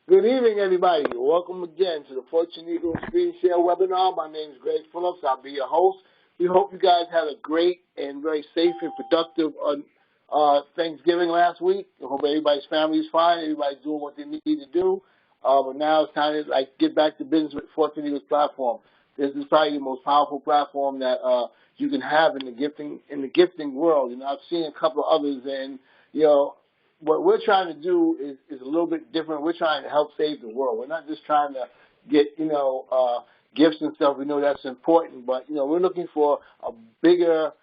Good evening, everybody. Welcome again to the Fortune Eagle Screen Share webinar. My name is Greg Phillips. I'll be your host. We hope you guys had a great and very safe and productive Thanksgiving last week. I hope everybody's family is fine. Everybody's doing what they need to do. But now it's time to get back to business with Fortune Eagle's platform. This is probably the most powerful platform that you can have in the gifting world. I've seen a couple of others, and what we're trying to do is a little bit different. We're trying to help save the world. We're not just trying to get, gifts and stuff. We know that's important, but, we're looking for a bigger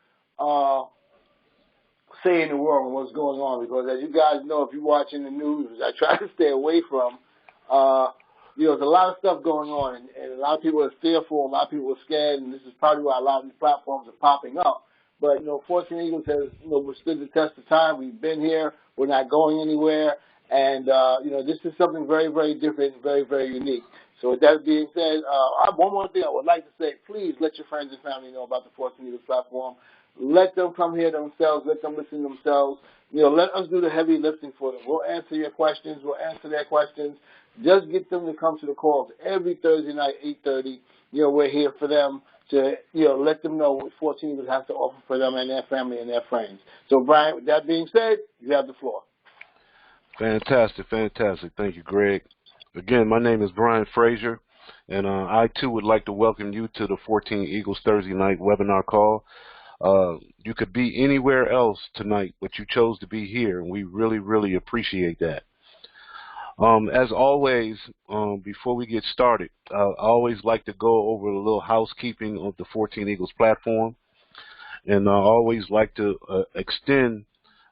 say in the world and what's going on. Because as you guys know, if you're watching the news, I try to stay away from, there's a lot of stuff going on, and a lot of people are fearful, a lot of people are scared, and this is probably why a lot of these platforms are popping up. But, Fortune Eagles has, withstood the test of time. We've been here. We're not going anywhere. And, this is something very, very different and very, very unique. So with that being said, one more thing I would like to say, please let your friends and family know about the Fortune Eagles platform. Let them come here themselves. Let them listen themselves. Let us do the heavy lifting for them. We'll answer your questions. We'll answer their questions. Just get them to come to the calls every Thursday night, 8:30. We're here for them to, let them know what Fortune Eagles has to offer for them and their family and their friends. So, Brian, with that being said, you have the floor. Fantastic. Thank you, Greg. Again, my name is Brian Frazier, and I, too, would like to welcome you to the 14 Eagles Thursday night webinar call. You could be anywhere else tonight, but you chose to be here, and we really, really appreciate that. As always, before we get started, I always like to go over a little housekeeping of the 14 Eagles platform. And I always like to extend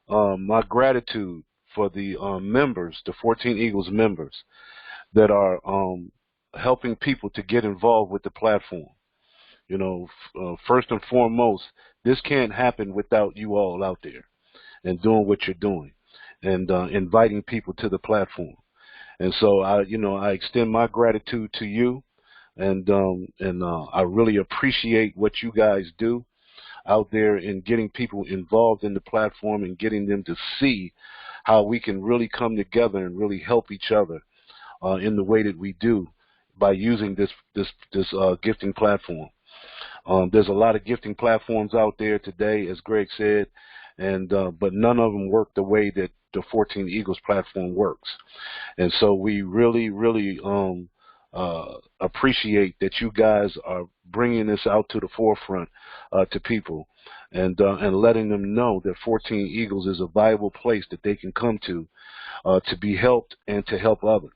my gratitude for the members, the 14 Eagles members, that are helping people to get involved with the platform. First and foremost, this can't happen without you all out there and doing what you're doing and inviting people to the platform. And so I extend my gratitude to you, and I really appreciate what you guys do out there in getting people involved in the platform and getting them to see how we can really come together and really help each other in the way that we do by using this gifting platform. There's a lot of gifting platforms out there today, as Greg said, and but none of them work the way that the 14 Eagles platform works. And so we really, really appreciate that you guys are bringing this out to the forefront to people and letting them know that 14 Eagles is a viable place that they can come to be helped and to help others.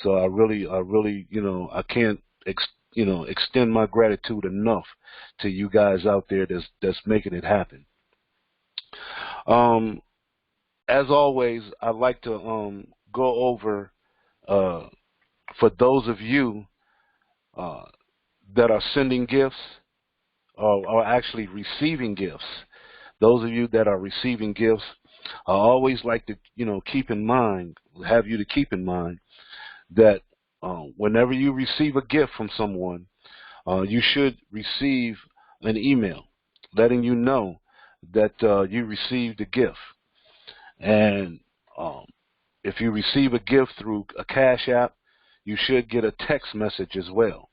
So I really, I can't, extend my gratitude enough to you guys out there that's making it happen. As always, I'd like to go over, for those of you that are sending gifts or actually receiving gifts, those of you that are receiving gifts, I always like to, have you to keep in mind that whenever you receive a gift from someone, you should receive an email letting you know that you received a gift. And if you receive a gift through a Cash App, you should get a text message as well.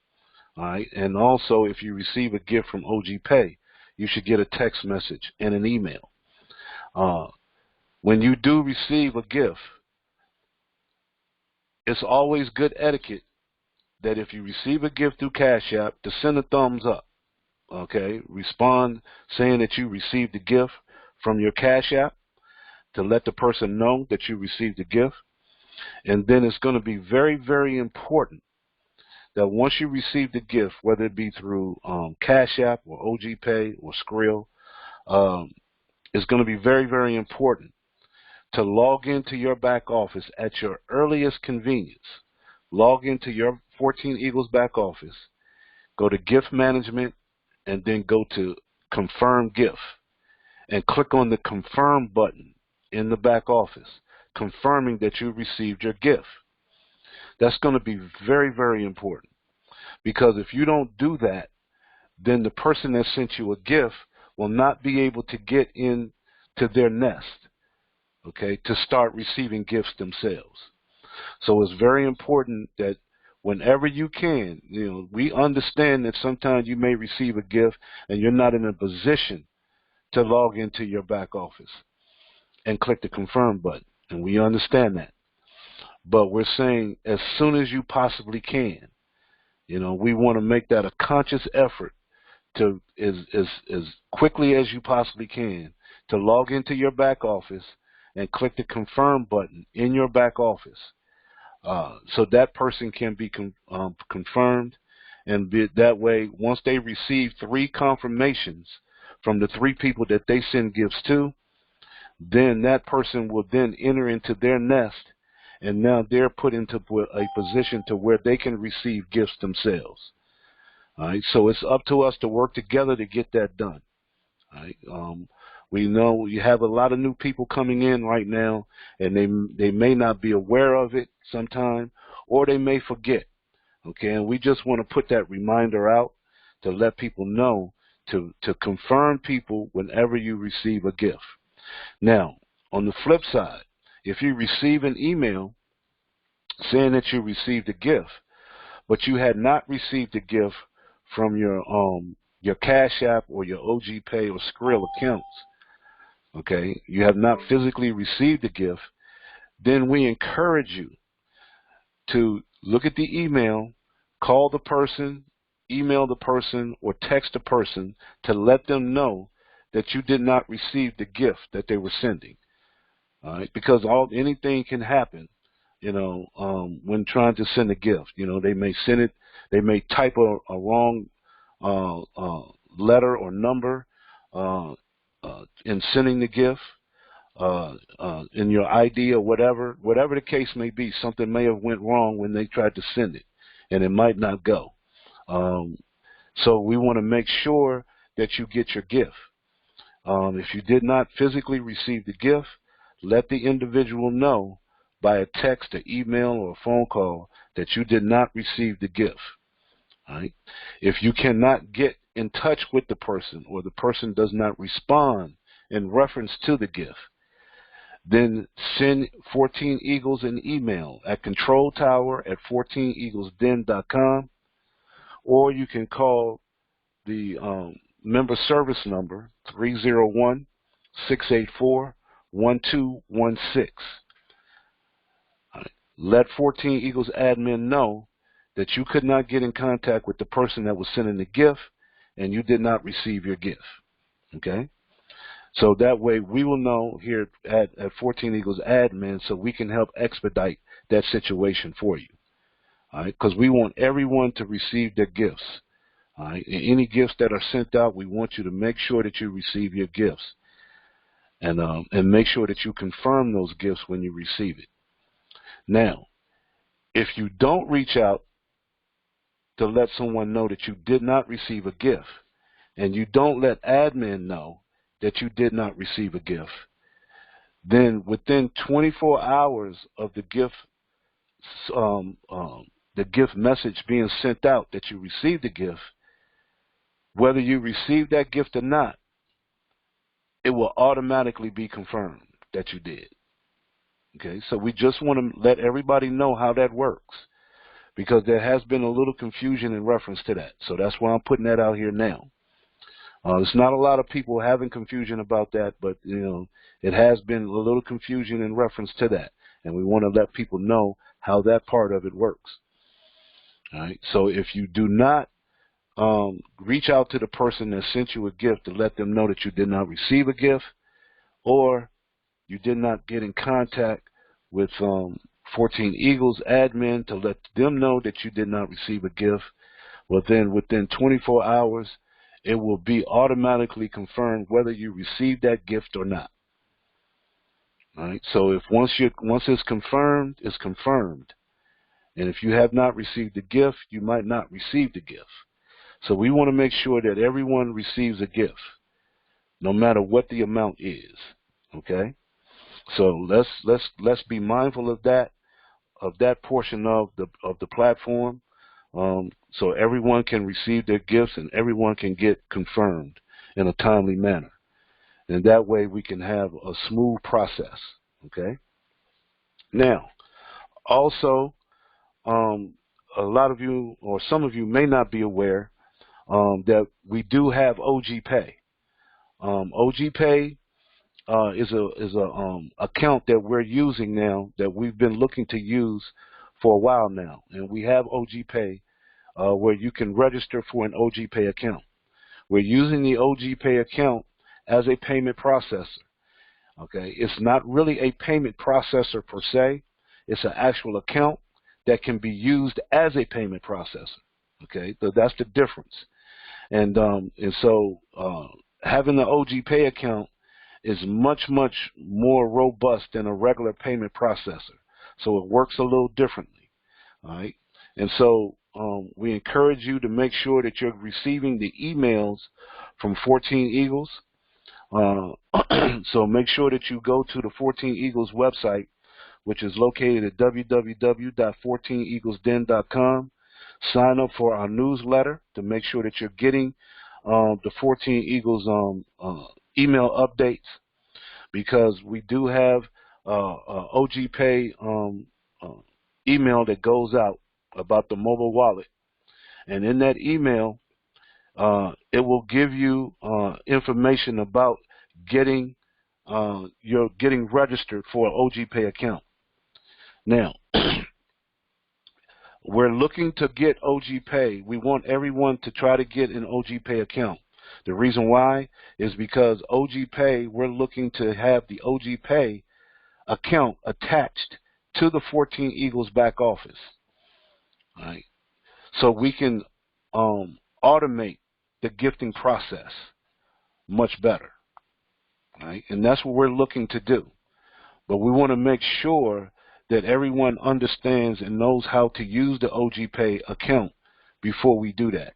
All right. And also, if you receive a gift from OG Pay, you should get a text message and an email. When you do receive a gift, it's always good etiquette that if you receive a gift through Cash App, to send a thumbs up. Okay. Respond saying that you received a gift from your Cash App, to let the person know that you received a gift. And then it's going to be very, very important that once you receive the gift, whether it be through Cash App or OG Pay or Skrill, it's going to be very, very important to log into your back office at your earliest convenience. Log into your 14 Eagles back office, go to Gift Management, and then go to Confirm Gift, and click on the Confirm button in the back office, confirming that you received your gift. That's going to be very, very important, because if you don't do that, then the person that sent you a gift will not be able to get into their nest, okay, to start receiving gifts themselves. So it's very important that whenever you can, we understand that sometimes you may receive a gift and you're not in a position to log into your back office and click the confirm button. And we understand that. But we're saying as soon as you possibly can, we want to make that a conscious effort to as quickly as you possibly can to log into your back office and click the confirm button in your back office, so that person can be confirmed, and that way, once they receive 3 confirmations from the 3 people that they send gifts to, then that person will then enter into their nest, and now they're put into a position to where they can receive gifts themselves. All right, so it's up to us to work together to get that done. All right, we know you have a lot of new people coming in right now, and they may not be aware of it sometime, or they may forget. Okay, and we just want to put that reminder out to let people know to confirm people whenever you receive a gift. Now, on the flip side, if you receive an email saying that you received a gift, but you had not received a gift from your Cash App or your OG Pay or Skrill accounts, okay, you have not physically received a gift, then we encourage you to look at the email, call the person, email the person, or text the person to let them know that you did not receive the gift that they were sending. All right, because anything can happen, when trying to send a gift. They may send it, they may type a wrong letter or number in sending the gift, in your ID or whatever the case may be. Something may have went wrong when they tried to send it, and it might not go. So we want to make sure that you get your gift. If you did not physically receive the gift, let the individual know by a text, an email, or a phone call that you did not receive the gift. All right? If you cannot get in touch with the person, or the person does not respond in reference to the gift, then send 14 Eagles an email at controltower@14eaglesden.com, or you can call the member service number 301-684-1216. Right. Let 14 Eagles admin know that you could not get in contact with the person that was sending the gift, and you did not receive your gift. Okay? So that way we will know here at 14 Eagles admin, so we can help expedite that situation for you. All right? Because we want everyone to receive their gifts. All right? And any gifts that are sent out, we want you to make sure that you receive your gifts, and make sure that you confirm those gifts when you receive it. Now, if you don't reach out to let someone know that you did not receive a gift, and you don't let admin know that you did not receive a gift, then within 24 hours of the gift message being sent out that you received the gift, whether you received that gift or not, it will automatically be confirmed that you did. Okay, so we just want to let everybody know how that works, because there has been a little confusion in reference to that. So that's why I'm putting that out here now. There's not a lot of people having confusion about that, but it has been a little confusion in reference to that, and we want to let people know how that part of it works. All right. So if you do not reach out to the person that sent you a gift to let them know that you did not receive a gift, or you did not get in contact with 14 Eagles admin to let them know that you did not receive a gift, well, then within 24 hours, it will be automatically confirmed whether you received that gift or not. All right. So if once it's confirmed, it's confirmed. And if you have not received the gift, you might not receive the gift. So we want to make sure that everyone receives a gift, no matter what the amount is. Okay. So let's be mindful of that portion of the platform. So everyone can receive their gifts and everyone can get confirmed in a timely manner. And that way we can have a smooth process. Okay? Now, Also, a lot of you or some of you may not be aware that we do have OG Pay. OG Pay is a account that we're using now that we've been looking to use for a while now, and we have OG Pay where you can register for an OG Pay account. We're using the OG Pay account as a payment processor. Okay, it's not really a payment processor per se. It's an actual account that can be used as a payment processor. Okay, so that's the difference. And so having the OG Pay account is much more robust than a regular payment processor. So it works a little differently. All right, and so we encourage you to make sure that you're receiving the emails from 14 Eagles. So make sure that you go to the 14 Eagles website, which is located at www.14eaglesden.com. Sign up for our newsletter to make sure that you're getting the 14 Eagles email updates, because we do have OG Pay email that goes out about the mobile wallet. And in that email, it will give you information about getting registered for an OG Pay account. Now, we're looking to get OG Pay. We want everyone to try to get an OG Pay account. The reason why is because OG Pay, we're looking to have the OG Pay account attached to the 14 Eagles back office. All right? So we can automate the gifting process much better. Right? And that's what we're looking to do. But we want to make sure that everyone understands and knows how to use the OG Pay account before we do that.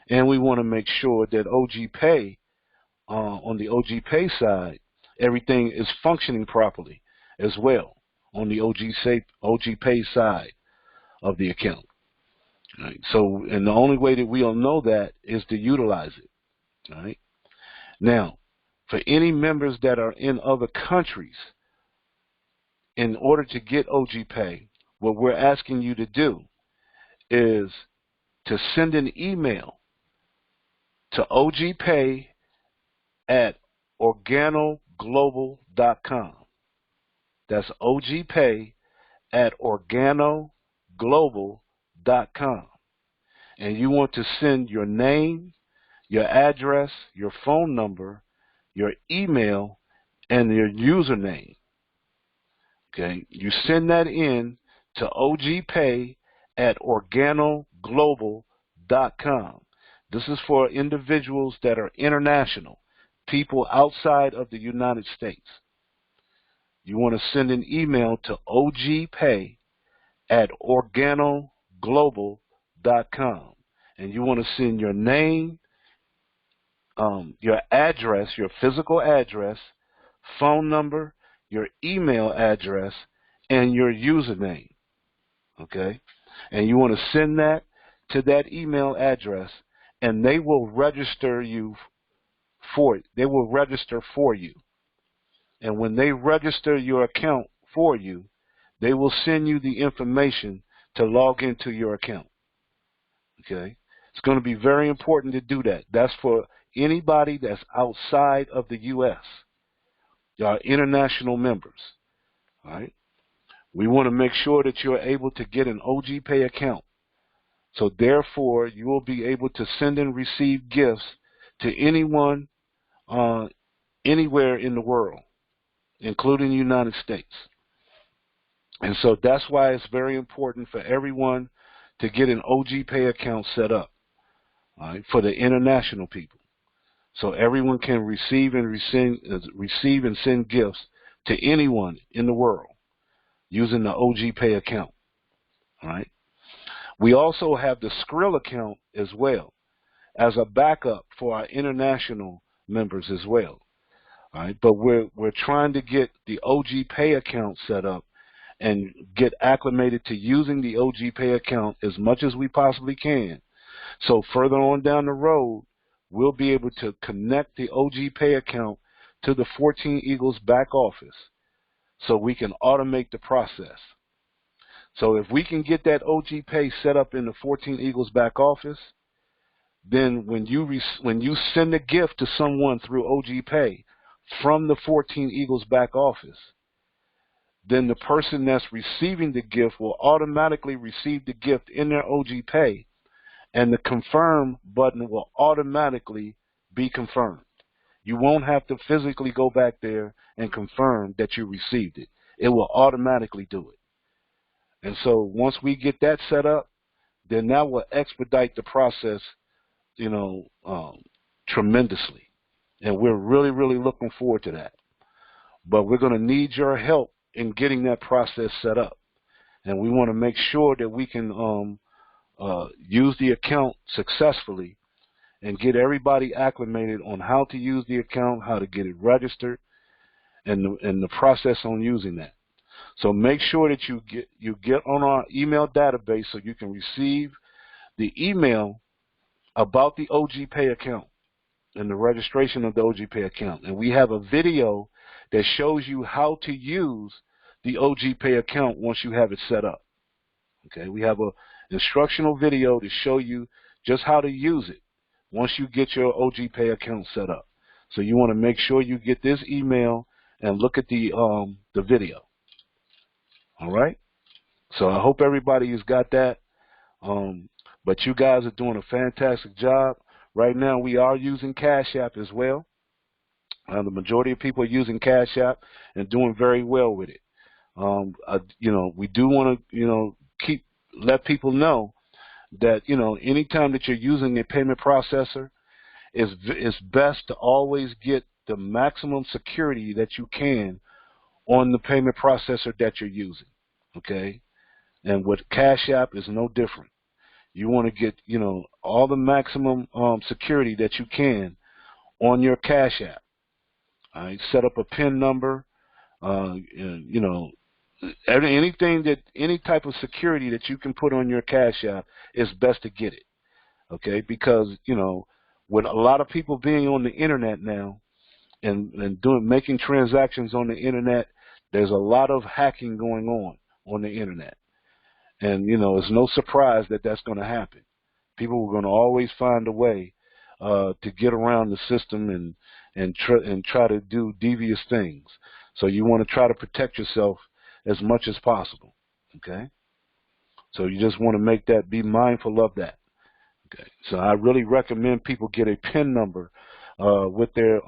And we want to make sure that OG Pay, on the OG Pay side, everything is functioning properly as well on the OG Pay side of the account. Right? So, and the only way that we'll know that is to utilize it. Right? Now, for any members that are in other countries, in order to get OG Pay, what we're asking you to do is to send an email to ogpay@organoglobal.com. That's ogpay@organoglobal.com. And you want to send your name, your address, your phone number, your email, and your username. Okay, you send that in to ogpay@organoglobal.com. This is for individuals that are international, people outside of the United States. You want to send an email to ogpay@organoglobal.com, and you want to send your name, your address, your physical address, phone number, your email address, and your username. Okay? And you want to send that to that email address, and they will register you for it. They will register for you. And when they register your account for you, they will send you the information to log into your account. Okay? It's going to be very important to do that. That's for anybody that's outside of the U.S., our international members. All right? We want to make sure that you're able to get an OG Pay account. So therefore, you will be able to send and receive gifts to anyone, anywhere in the world, including the United States. And so that's why it's very important for everyone to get an OG Pay account set up, all right, for the international people. So everyone can receive and send gifts to anyone in the world using the OG Pay account. All right. We also have the Skrill account as well as a backup for our international members as well. All right. But we're trying to get the OG Pay account set up and get acclimated to using the OG Pay account as much as we possibly can. So further on down the road, we'll be able to connect the OG Pay account to the 14 Eagles back office so we can automate the process. So if we can get that OG Pay set up in the 14 Eagles back office, then when you send a gift to someone through OG Pay from the 14 Eagles back office, then the person that's receiving the gift will automatically receive the gift in their OG Pay, and the confirm button will automatically be confirmed. You won't have to physically go back there and confirm that you received it. It will automatically do it. And so once we get that set up, then that will expedite the process, tremendously. And we're really, really looking forward to that. But we're going to need your help in getting that process set up. And we want to make sure that we can use the account successfully and get everybody acclimated on how to use the account, how to get it registered, and the process on using that. So make sure that you get on our email database so you can receive the email about the OG Pay account and the registration of the OG Pay account. And we have a video that shows you how to use the OG Pay account once you have it set up. Okay, we have an instructional video to show you just how to use it once you get your OG Pay account set up. So you want to make sure you get this email and look at the video. All right. So I hope everybody has got that. But you guys are doing a fantastic job. Right now we are using Cash App as well. The majority of people are using Cash App and doing very well with it. We do want to, let people know that, anytime that you're using a payment processor, it's best to always get the maximum security that you can on the payment processor that you're using. Okay? And with Cash App is no different. You want to get, all the maximum security that you can on your Cash App. All right? Set up a PIN number, any type of security that you can put on your Cash App, it's best to get it. Okay? Because, with a lot of people being on the internet now and making transactions on the internet, there's a lot of hacking going on the internet. And, it's no surprise that that's going to happen. People are going to always find a way to get around the system and try to do devious things. So you want to try to protect yourself as much as possible. Okay? So you just want to be mindful of that. Okay? So I really recommend people get a PIN number with their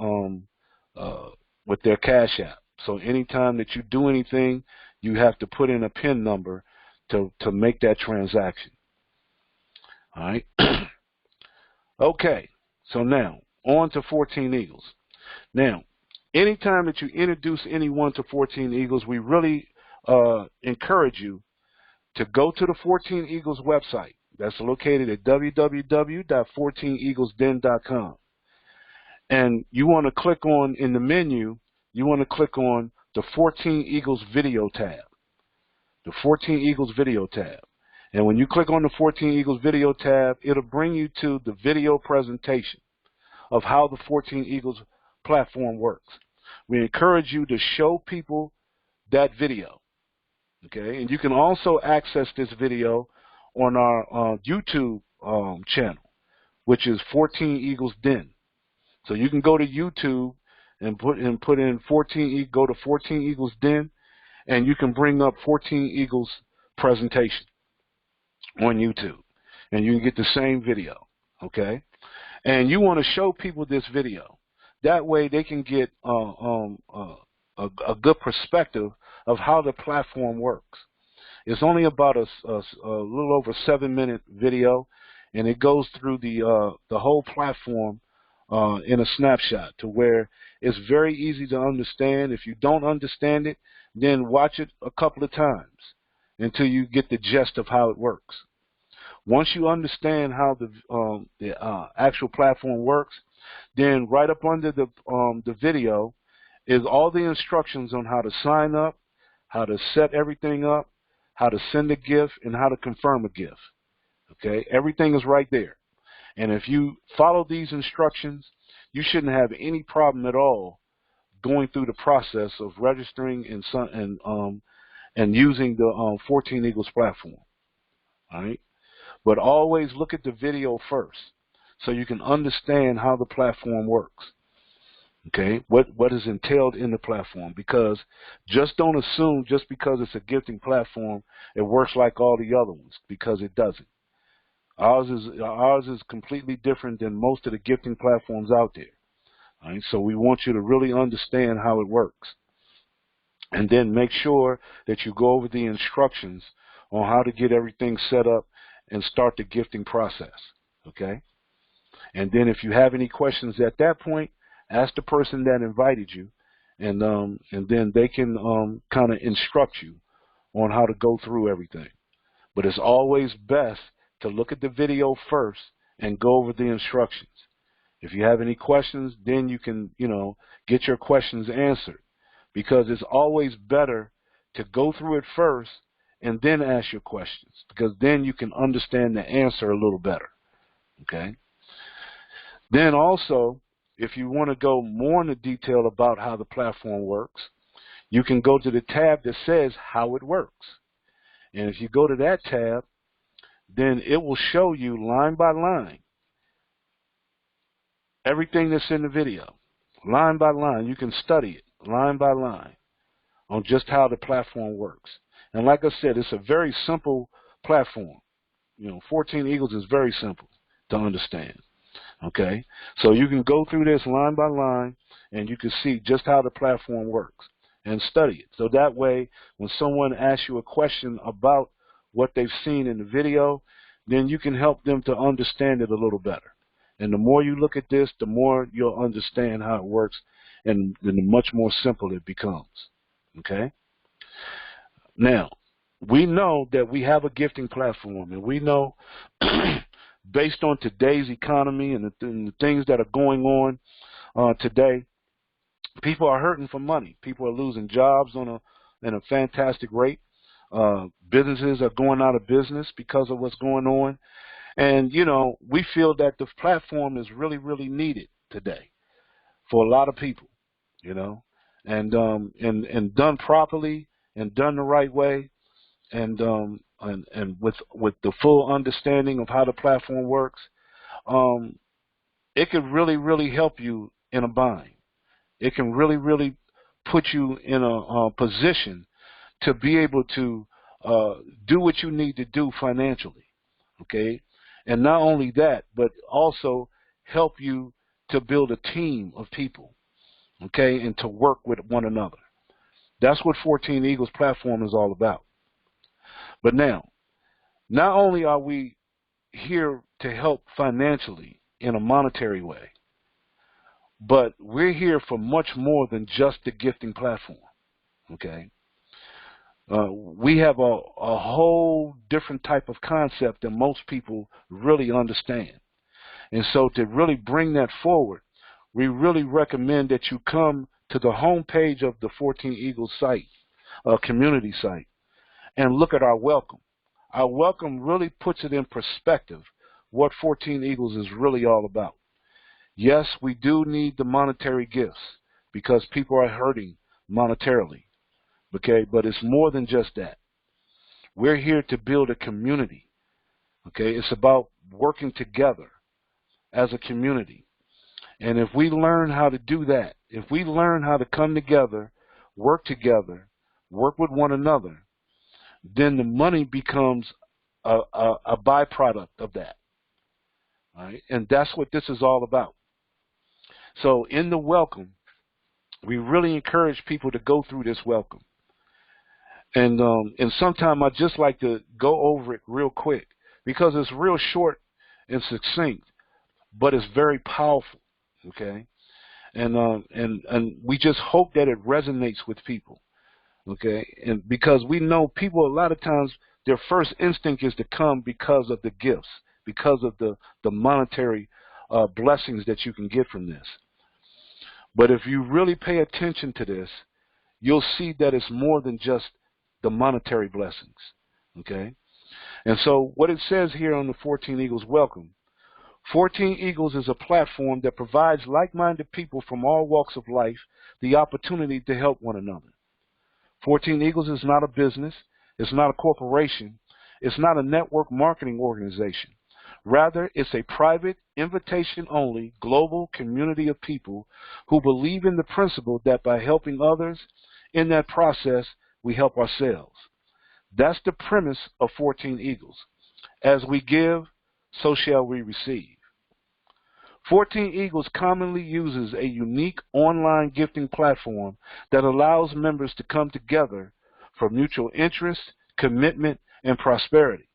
Cash App. So anytime that you do anything, you have to put in a PIN number to make that transaction. All right. Okay. So now on to 14 Eagles. Now, anytime that you introduce anyone to 14 Eagles, we really encourage you to go to the 14 Eagles website. That's located at www.14eaglesden.com. And you want to click on, in the menu, you want to click on the 14 Eagles video tab. The 14 Eagles video tab. And when you click on the 14 Eagles video tab, it'll bring you to the video presentation of how the 14 Eagles platform works. We encourage you to show people that video. Okay? And you can also access this video on our YouTube channel, which is 14 Eagles Den. So you can go to YouTube and put in go to 14 Eagles Den, and you can bring up 14 Eagles presentation on YouTube, and you can get the same video. Okay? And you want to show people this video. That way they can get a good perspective of how the platform works. It's only about a little over 7-minute video, and it goes through the whole platform in a snapshot to where it's very easy to understand. If you don't understand it, then watch it a couple of times until you get the gist of how it works. Once you understand how the actual platform works, then right up under the video is all the instructions on how to sign up, how to set everything up, how to send a gift, and how to confirm a gift. Okay, everything is right there. And if you follow these instructions, you shouldn't have any problem at all going through the process of registering and using the 14 Eagles platform. All right, but always look at the video first so you can understand how the platform works. Okay, what is entailed in the platform, because just don't assume just because it's a gifting platform it works like all the other ones, because it doesn't. Ours is completely different than most of the gifting platforms out there. All right, so we want you to really understand how it works, and then make sure that you go over the instructions on how to get everything set up and start the gifting process. Okay, and then if you have any questions at that point, ask the person that invited you, and then they can kind of instruct you on how to go through everything. But it's always best to look at the video first and go over the instructions. If you have any questions, then you can, get your questions answered, because it's always better to go through it first and then ask your questions, because then you can understand the answer a little better. Okay? Then also, if you want to go more into detail about how the platform works, you can go to the tab that says how it works. And if you go to that tab, then it will show you line by line everything that's in the video. Line by line. You can study it line by line on just how the platform works. And like I said, it's a very simple platform. 14 Eagles is very simple to understand. Okay, so you can go through this line by line and you can see just how the platform works and study it. So that way, when someone asks you a question about what they've seen in the video, then you can help them to understand it a little better. And the more you look at this, the more you'll understand how it works, and then the much more simple it becomes. Okay? Now, we know that we have a gifting platform, and we know based on today's economy and the things that are going on today, people are hurting for money. People are losing jobs in a fantastic rate. Businesses are going out of business because of what's going on. And, we feel that the platform is really, really needed today for a lot of people, and done properly and done the right way, and with the full understanding of how the platform works, it can really, really help you in a bind. It can really, really put you in a position to be able to do what you need to do financially, okay? And not only that, but also help you to build a team of people, okay, and to work with one another. That's what 14 Eagles platform is all about. But now, not only are we here to help financially in a monetary way, but we're here for much more than just the gifting platform, okay? We have a whole different type of concept than most people really understand. And so to really bring that forward, we really recommend that you come to the home page of the 14 Eagles site, community site, and look at our welcome. Our welcome really puts it in perspective what 14 Eagles is really all about. Yes, we do need the monetary gifts because people are hurting monetarily, okay? But it's more than just that. We're here to build a community, okay? It's about working together as a community. And if we learn how to do that, if we learn how to come together, work with one another, then the money becomes a byproduct of that. All right? And that's what this is all about. So in the welcome, we really encourage people to go through this welcome. And sometime I just like to go over it real quick because it's real short and succinct, but it's very powerful. Okay, and we just hope that it resonates with people. Okay, and because we know people a lot of times their first instinct is to come because of the gifts, because of the monetary blessings that you can get from this. But if you really pay attention to this, you'll see that it's more than just the monetary blessings. Okay, and so what it says here on the 14 Eagles welcome. 14 Eagles is a platform that provides like-minded people from all walks of life the opportunity to help one another. 14 Eagles is not a business. It's not a corporation. It's not a network marketing organization. Rather, it's a private, invitation-only, global community of people who believe in the principle that by helping others, in that process, we help ourselves. That's the premise of 14 Eagles. As we give, so shall we receive. 14 Eagles commonly uses a unique online gifting platform that allows members to come together for mutual interest, commitment, and prosperity.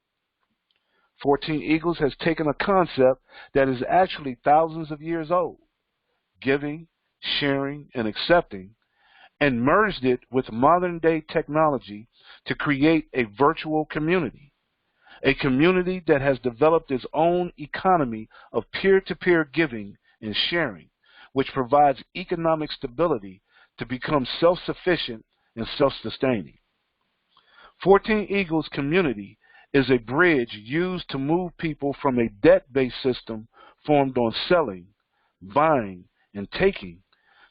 14 Eagles has taken a concept that is actually thousands of years old, giving, sharing, and accepting, and merged it with modern-day technology to create a virtual community, a community that has developed its own economy of peer-to-peer giving and sharing, which provides economic stability to become self-sufficient and self-sustaining. 14 Eagles community is a bridge used to move people from a debt-based system formed on selling, buying, and taking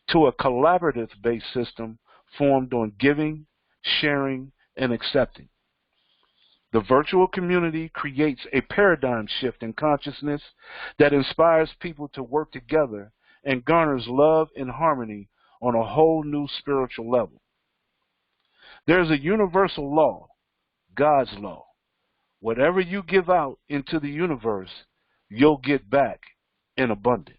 to a collaborative-based system formed on giving, sharing, and accepting. The virtual community creates a paradigm shift in consciousness that inspires people to work together and garners love and harmony on a whole new spiritual level. There is a universal law, God's law. Whatever you give out into the universe, you'll get back in abundance.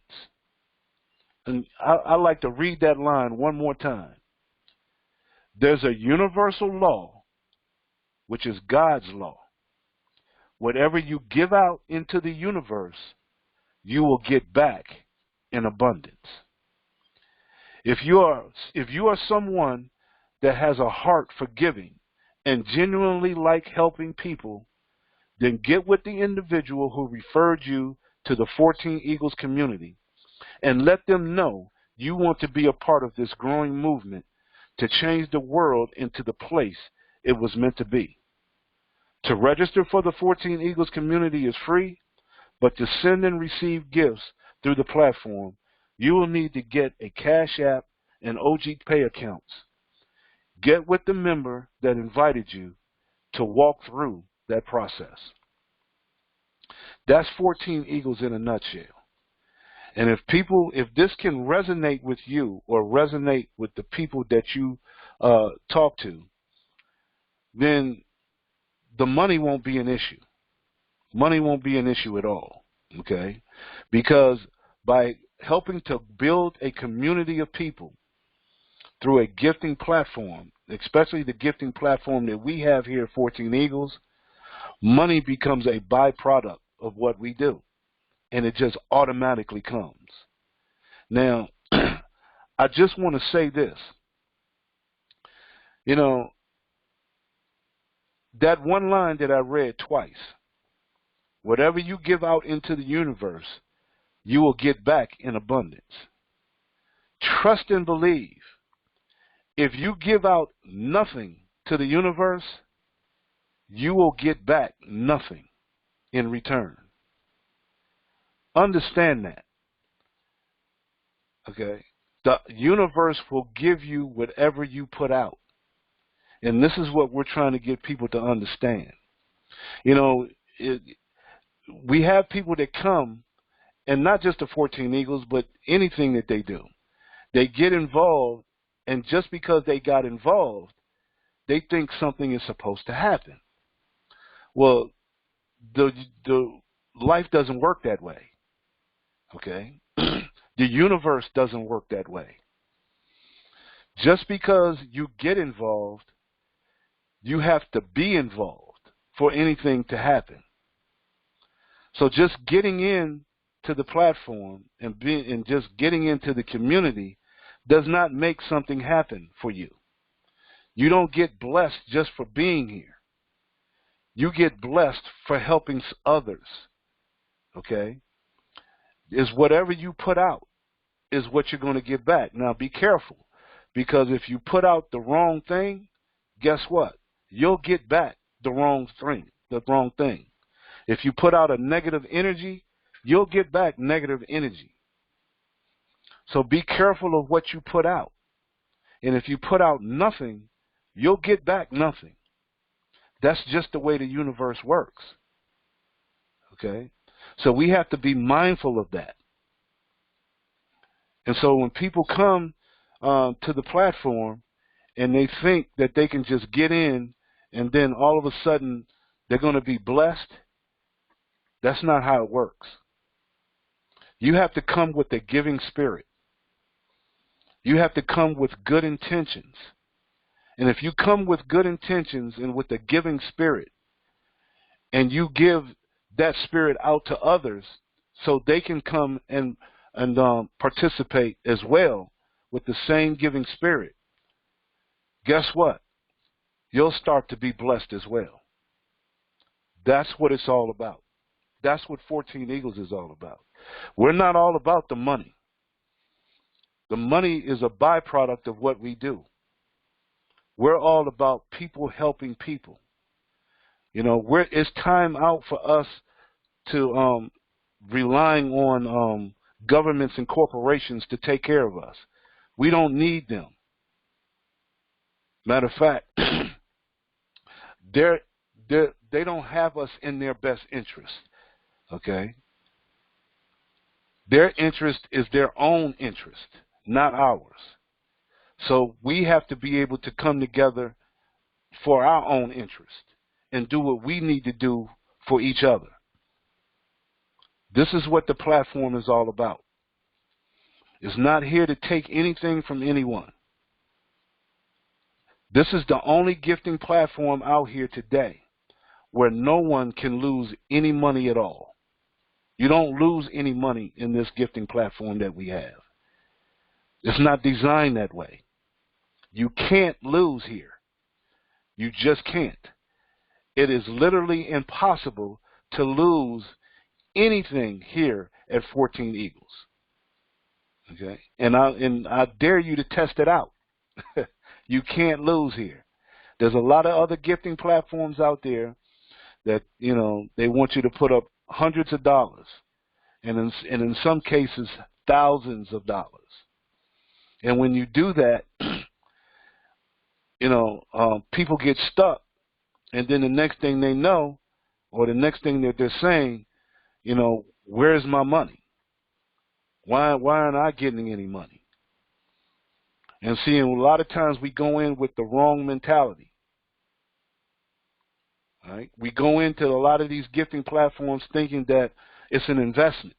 And I like to read that line one more time. There's a universal law, which is God's law. Whatever you give out into the universe, you will get back in abundance. If you are someone that has a heart for giving and genuinely like helping people, then get with the individual who referred you to the 14 Eagles community and let them know you want to be a part of this growing movement to change the world into the place it was meant to be. To register for the 14 Eagles community is free, but to send and receive gifts through the platform, you will need to get a Cash App and OG Pay accounts. Get with the member that invited you to walk through that process. That's 14 Eagles in a nutshell. And if this can resonate with you or resonate with the people that you talk to, then the money won't be an issue. Money won't be an issue at all, okay? Because by helping to build a community of people through a gifting platform, especially the gifting platform that we have here at 14 Eagles, money becomes a byproduct of what we do, and it just automatically comes. Now, I just want to say this. You know, that one line that I read twice, whatever you give out into the universe, you will get back in abundance. Trust and believe. If you give out nothing to the universe, you will get back nothing in return. Understand that. Okay? The universe will give you whatever you put out. And this is what we're trying to get people to understand. You know, we have people that come, and not just the 14 Eagles, but anything that they do. They get involved, and just because they got involved, they think something is supposed to happen. Well, the life doesn't work that way. Okay? The universe doesn't work that way. Just because you get involved, you have to be involved for anything to happen. So just getting in to the platform and just getting into the community does not make something happen for you. You don't get blessed just for being here. You get blessed for helping others. Okay? Is whatever you put out is what you're going to get back. Now be careful, because if you put out the wrong thing, guess what? You'll get back the wrong thing. If you put out a negative energy, you'll get back negative energy. So be careful of what you put out. And if you put out nothing, you'll get back nothing. That's just the way the universe works. Okay? So we have to be mindful of that. And so when people come to the platform and they think that they can just get in and then all of a sudden they're going to be blessed, that's not how it works. You have to come with a giving spirit. You have to come with good intentions. And if you come with good intentions and with a giving spirit, and you give that spirit out to others so they can come and participate as well with the same giving spirit, guess what? You'll start to be blessed as well. That's what it's all about. That's what 14 Eagles is all about. We're not all about the money. The money is a byproduct of what we do. We're all about people helping people. You know, it's time out for us to relying on governments and corporations to take care of us. We don't need them. Matter of fact, they don't have us in their best interest. Okay? Their interest is their own interest, not ours. So we have to be able to come together for our own interest and do what we need to do for each other. This is what the platform is all about. It's not here to take anything from anyone. This is the only gifting platform out here today where no one can lose any money at all. You don't lose any money in this gifting platform that we have. It's not designed that way. You can't lose here. You just can't. It is literally impossible to lose anything here at 14 Eagles. Okay? And I dare you to test it out. You can't lose here. There's a lot of other gifting platforms out there that, you know, they want you to put up hundreds of dollars and in some cases thousands of dollars. And when you do that, you know, people get stuck, and then the next thing they know, or the next thing that they're saying, you know, where's my money? Why aren't I getting any money? And see, a lot of times we go in with the wrong mentality. Right? We go into a lot of these gifting platforms thinking that it's an investment,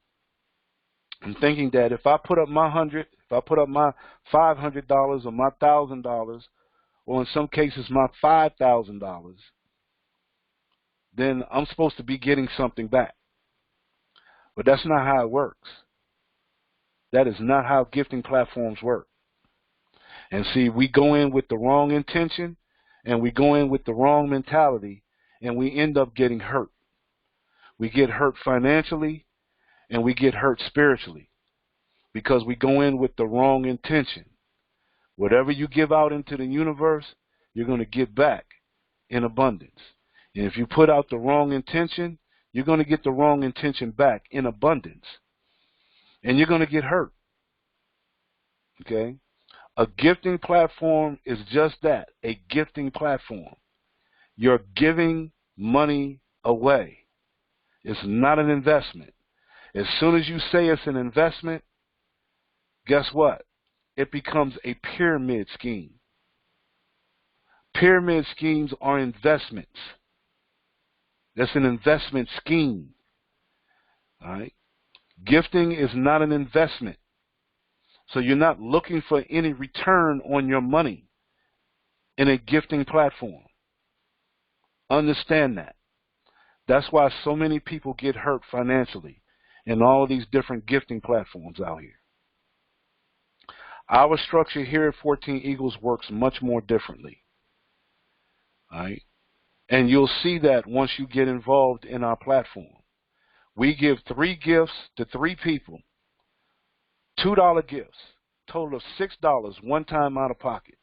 and thinking that if I put up my $100, if I put up my $500 or my $1,000, or in some cases my $5,000, then I'm supposed to be getting something back. But that's not how it works. That is not how gifting platforms work. And see, we go in with the wrong intention, and we go in with the wrong mentality, and we end up getting hurt. We get hurt financially, and we get hurt spiritually, because we go in with the wrong intention. Whatever you give out into the universe, you're going to get back in abundance. And if you put out the wrong intention, you're going to get the wrong intention back in abundance. And you're going to get hurt. Okay? A gifting platform is just that, a gifting platform. You're giving money away. It's not an investment. As soon as you say it's an investment, guess what? It becomes a pyramid scheme. Pyramid schemes are investments. That's an investment scheme. All right? Gifting is not an investment. So you're not looking for any return on your money in a gifting platform. Understand that. That's why so many people get hurt financially in all these different gifting platforms out here. Our structure here at 14 Eagles works much more differently. All right? And you'll see that once you get involved in our platform. We give 3 gifts to 3 people. $2 gifts, total of $6 one time out of pocket.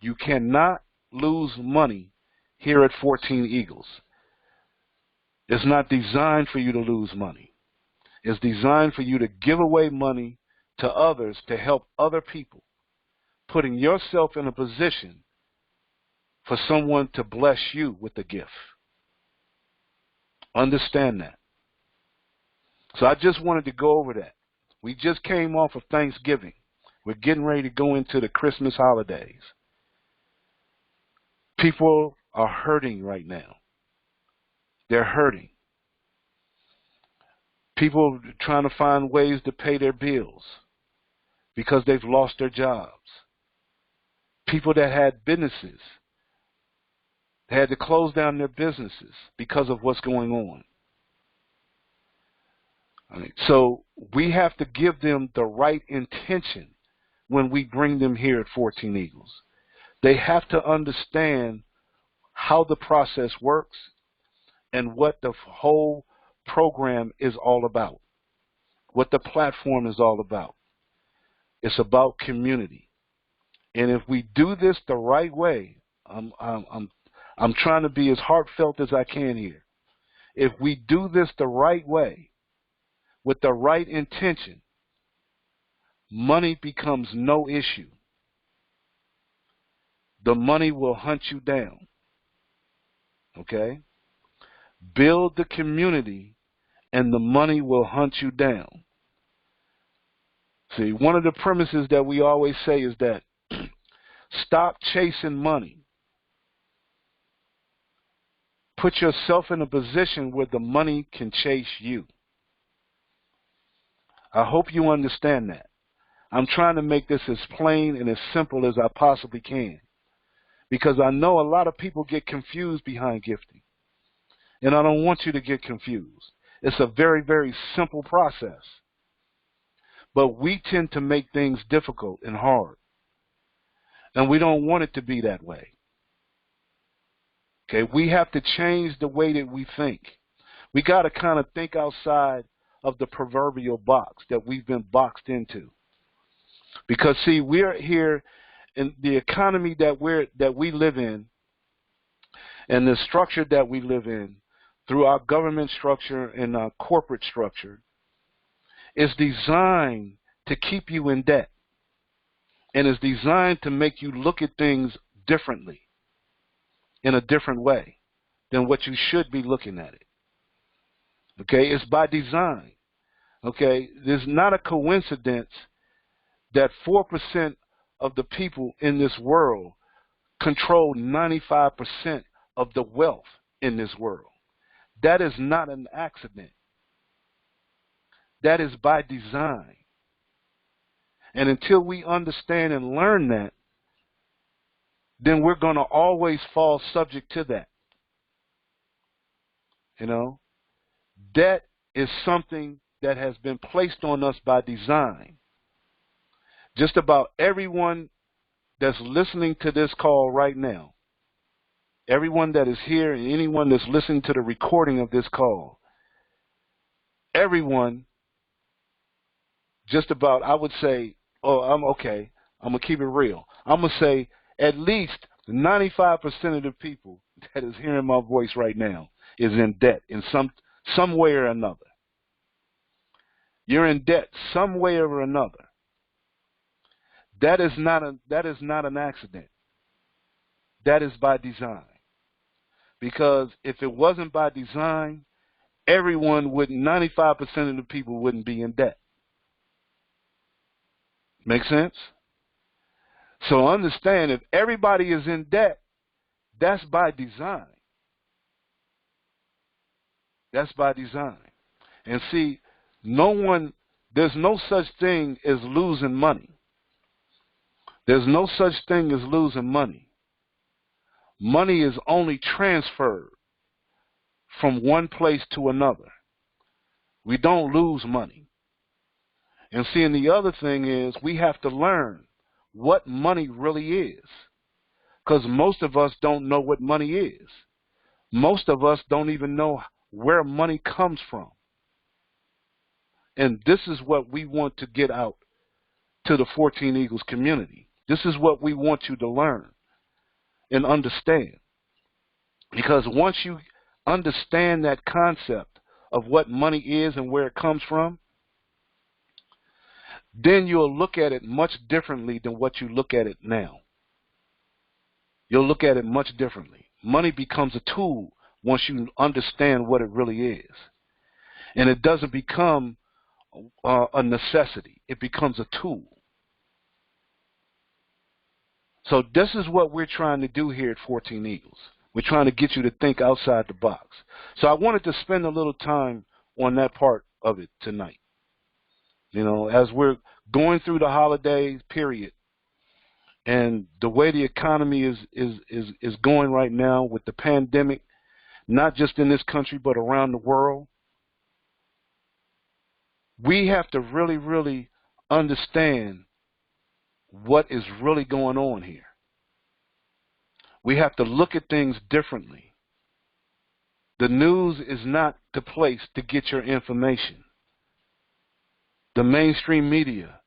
You cannot lose money here at 14 Eagles. It's not designed for you to lose money. It's designed for you to give away money to others to help other people, putting yourself in a position for someone to bless you with a gift. Understand that. So I just wanted to go over that. We just came off of Thanksgiving. We're getting ready to go into the Christmas holidays. People are hurting right now. They're hurting. People are trying to find ways to pay their bills because they've lost their jobs. People that had businesses had to close down their businesses because of what's going on. So we have to give them the right intention when we bring them here at 14 Eagles. They have to understand how the process works and what the whole program is all about, what the platform is all about. It's about community. And if we do this the right way, I'm trying to be as heartfelt as I can here. If we do this the right way, with the right intention, money becomes no issue. The money will hunt you down. Okay? Build the community and the money will hunt you down. See, one of the premises that we always say is that stop chasing money. Put yourself in a position where the money can chase you. I hope you understand that. I'm trying to make this as plain and as simple as I possibly can, because I know a lot of people get confused behind gifting, and I don't want you to get confused. It's a very, very simple process, but we tend to make things difficult and hard, and we don't want it to be that way. Okay, we have to change the way that we think. We got to kind of think outside of the proverbial box that we've been boxed into. Because see, we're here in the economy that we live in, and the structure that we live in through our government structure and our corporate structure is designed to keep you in debt, and is designed to make you look at things differently, in a different way than what you should be looking at it. Okay, it's by design. Okay, there's not a coincidence that 4% of the people in this world control 95% of the wealth in this world. That is not an accident. That is by design. And until we understand and learn that, then we're going to always fall subject to that. You know, debt is something that has been placed on us by design. Just about everyone that's listening to this call right now, everyone that is here and anyone that's listening to the recording of this call, everyone, just about, I would say, I'm going to keep it real. I'm going to say at least 95% of the people that is hearing my voice right now is in debt in some way or another. You're in debt some way or another. That is not an accident. That is by design. Because if it wasn't by design, 95% of the people wouldn't be in debt. Make sense? So understand, if everybody is in debt, that's by design. That's by design. And see, there's no such thing as losing money. There's no such thing as losing money. Money is only transferred from one place to another. We don't lose money. And see, and the other thing is we have to learn what money really is. Because most of us don't know what money is. Most of us don't even know where money comes from. And this is what we want to get out to the 14 Eagles community. This is what we want you to learn and understand. Because once you understand that concept of what money is and where it comes from, then you'll look at it much differently than what you look at it now. you'll look at it much differently. Money becomes a tool once you understand what it really is. And it doesn't become a necessity. It becomes a tool. So this is what we're trying to do here at 14 Eagles. We're trying to get you to think outside the box. So I wanted to spend a little time on that part of it tonight. You know, as we're going through the holiday period and the way the economy is going right now with the pandemic, not just in this country but around the world, we have to really, really understand what is really going on here. We have to look at things differently. The news is not the place to get your information. The mainstream media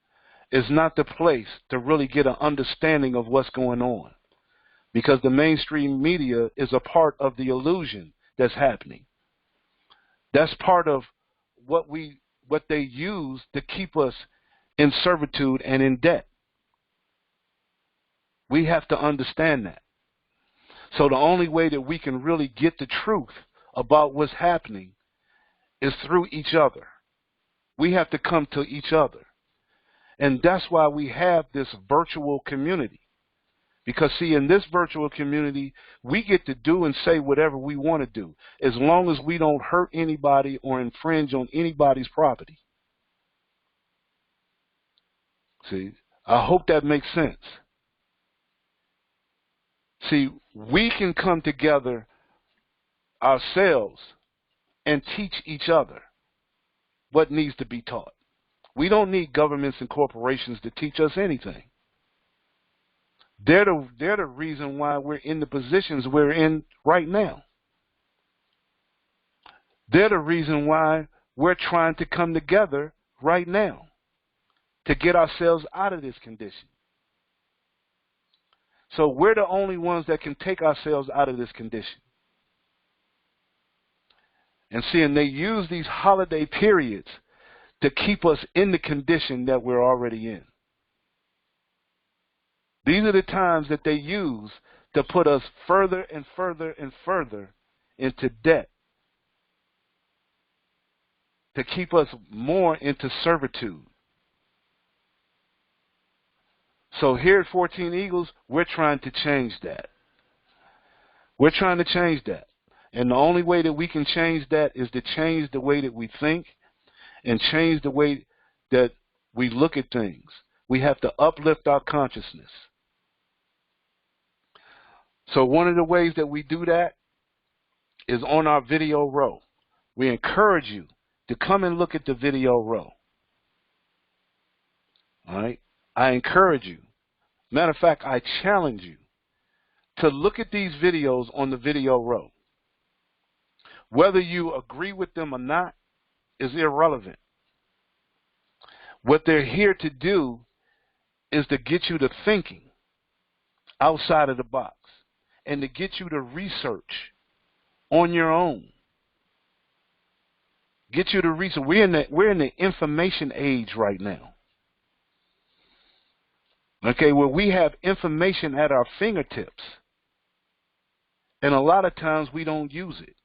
is not the place to really get an understanding of what's going on, because the mainstream media is a part of the illusion that's happening. That's part of what they use to keep us in servitude and in debt. We have to understand that. So the only way that we can really get the truth about what's happening is through each other. We have to come to each other. And that's why we have this virtual community. Because, see, in this virtual community, we get to do and say whatever we want to do, as long as we don't hurt anybody or infringe on anybody's property. See, I hope that makes sense. See, we can come together ourselves and teach each other what needs to be taught. We don't need governments and corporations to teach us anything. They're the reason why we're in the positions we're in right now. They're the reason why we're trying to come together right now to get ourselves out of this condition. So we're the only ones that can take ourselves out of this condition. And see, and they use these holiday periods to keep us in the condition that we're already in. These are the times that they use to put us further and further and further into debt, to keep us more into servitude. So here at 14 Eagles, we're trying to change that. We're trying to change that. And the only way that we can change that is to change the way that we think and change the way that we look at things. We have to uplift our consciousness. So one of the ways that we do that is on our video row. We encourage you to come and look at the video row. All right? I encourage you. Matter of fact, I challenge you to look at these videos on the video row. Whether you agree with them or not is irrelevant. What they're here to do is to get you to thinking outside of the box and to get you to research on your own. Get you to research. We're in the information age right now. Okay, where we have information at our fingertips, and a lot of times we don't use it.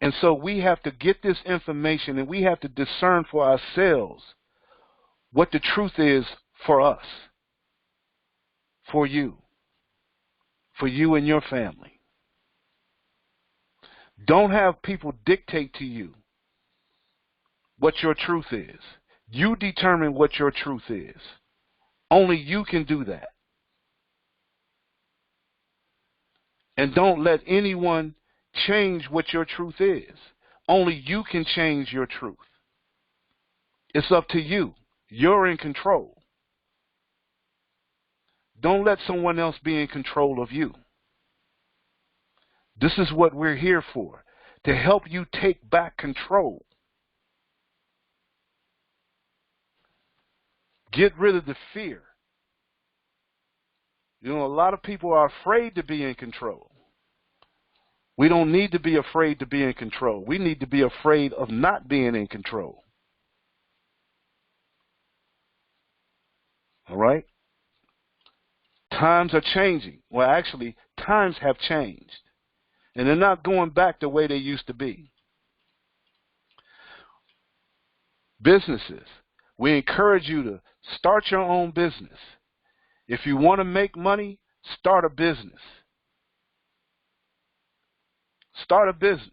And so we have to get this information, and we have to discern for ourselves what the truth is for us, for you and your family. Don't have people dictate to you what your truth is. You determine what your truth is. Only you can do that. And don't let anyone change what your truth is. Only you can change your truth. It's up to you. You're in control. Don't let someone else be in control of you. This is what we're here for, to help you take back control. Get rid of the fear. You know, a lot of people are afraid to be in control. We don't need to be afraid to be in control. We need to be afraid of not being in control. All right? Times are changing. Well, actually, times have changed. And they're not going back the way they used to be. Businesses. We encourage you to start your own business. If you want to make money, start a business. Start a business.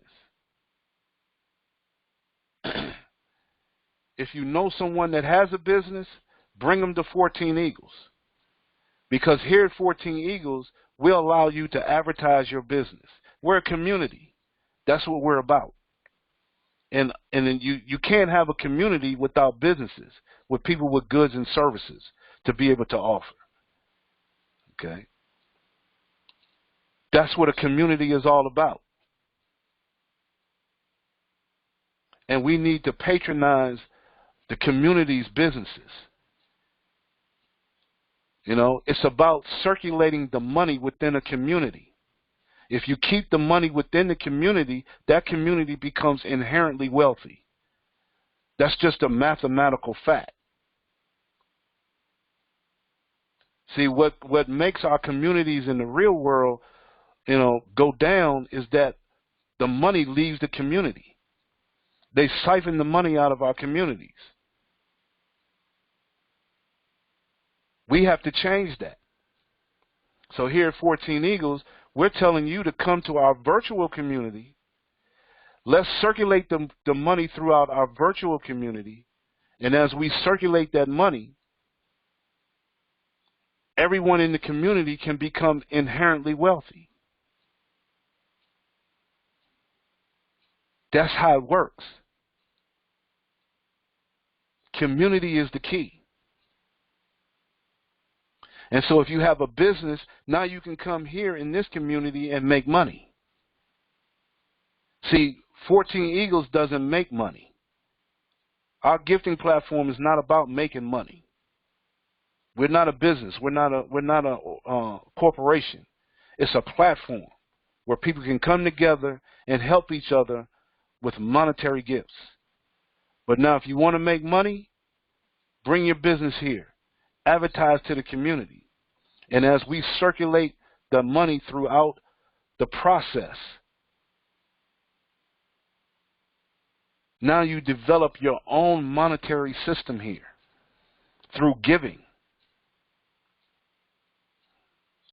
If you know someone that has a business, bring them to 14 Eagles. Because here at 14 Eagles, we'll allow you to advertise your business. We're a community. That's what we're about. And then you can't have a community without businesses, with people with goods and services to be able to offer. Okay? That's what a community is all about. And we need to patronize the community's businesses. You know, it's about circulating the money within a community. If you keep the money within the community, that community becomes inherently wealthy. That's just a mathematical fact. See, what makes our communities in the real world, you know, go down is that the money leaves the community. They siphon the money out of our communities. We have to change that. So here at 14 Eagles, we're telling you to come to our virtual community. Let's circulate the money throughout our virtual community. And as we circulate that money, everyone in the community can become inherently wealthy. That's how it works. Community is the key. And so if you have a business, now you can come here in this community and make money. See, 14 Eagles doesn't make money. Our gifting platform is not about making money. We're not a business. We're not a corporation. It's a platform where people can come together and help each other with monetary gifts. But now if you want to make money, bring your business here. Advertise to the community. And as we circulate the money throughout the process, now you develop your own monetary system here through giving.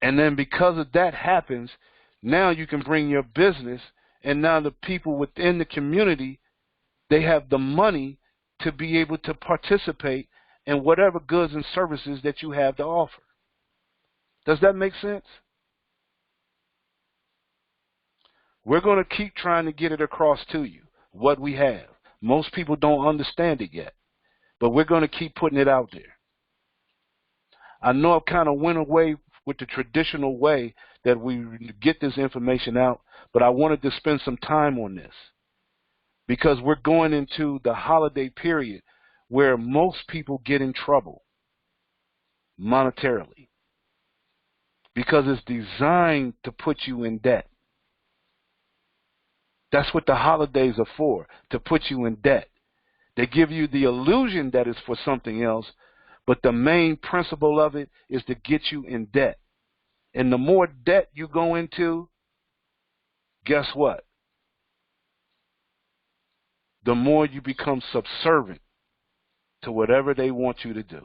And then because of that happens, now you can bring your business, and now the people within the community, they have the money to be able to participate in whatever goods and services that you have to offer. Does that make sense? We're going to keep trying to get it across to you, what we have. Most people don't understand it yet, but we're going to keep putting it out there. I know I've kind of went away with the traditional way that we get this information out, but I wanted to spend some time on this because we're going into the holiday period where most people get in trouble monetarily because it's designed to put you in debt. That's what the holidays are for, to put you in debt. They give you the illusion that it's for something else, but the main principle of it is to get you in debt. And the more debt you go into, guess what? The more you become subservient to whatever they want you to do.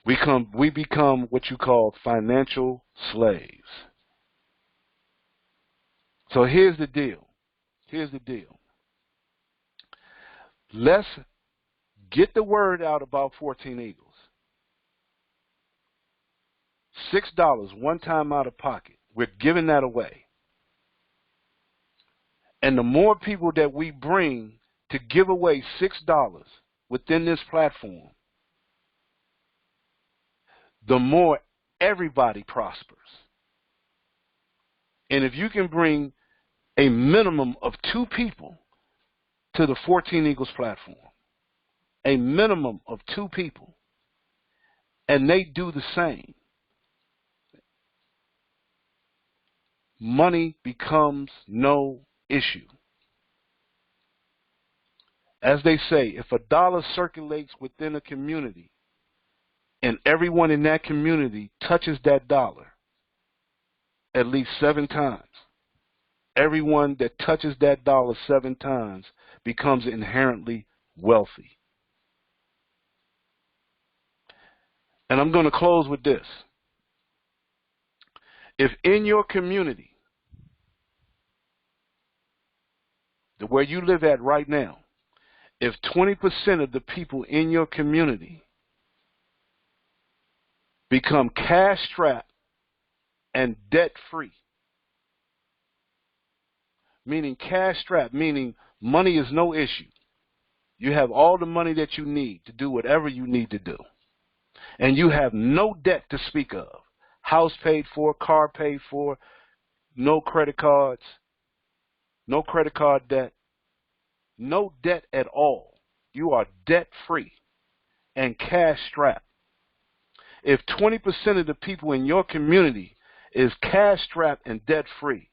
We become what you call financial slaves. So here's the deal. Here's the deal. Let's get the word out about 14 Eagles. $6 one time out of pocket. We're giving that away. And the more people that we bring to give away $6 within this platform, the more everybody prospers. And if you can bring a minimum of 2 people to the 14 Eagles platform, a minimum of 2 people, and they do the same, money becomes no issue. As they say, if a dollar circulates within a community, and everyone in that community touches that dollar at least 7 times, everyone that touches that dollar 7 times becomes inherently wealthy. And I'm going to close with this. If in your community, where you live at right now, if 20% of the people in your community become cash-strapped and debt-free, meaning cash-strapped, meaning money is no issue. You have all the money that you need to do whatever you need to do. And you have no debt to speak of. House paid for, car paid for, no credit cards, no credit card debt, no debt at all. You are debt-free and cash-strapped. If 20% of the people in your community is cash-strapped and debt-free,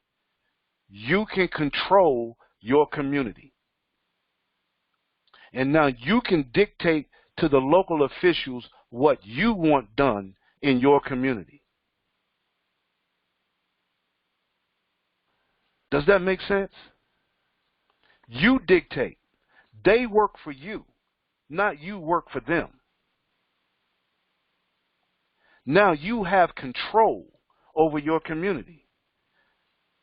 you can control your community. And now you can dictate to the local officials what you want done in your community. Does that make sense? You dictate. They work for you, not you work for them. Now you have control over your community.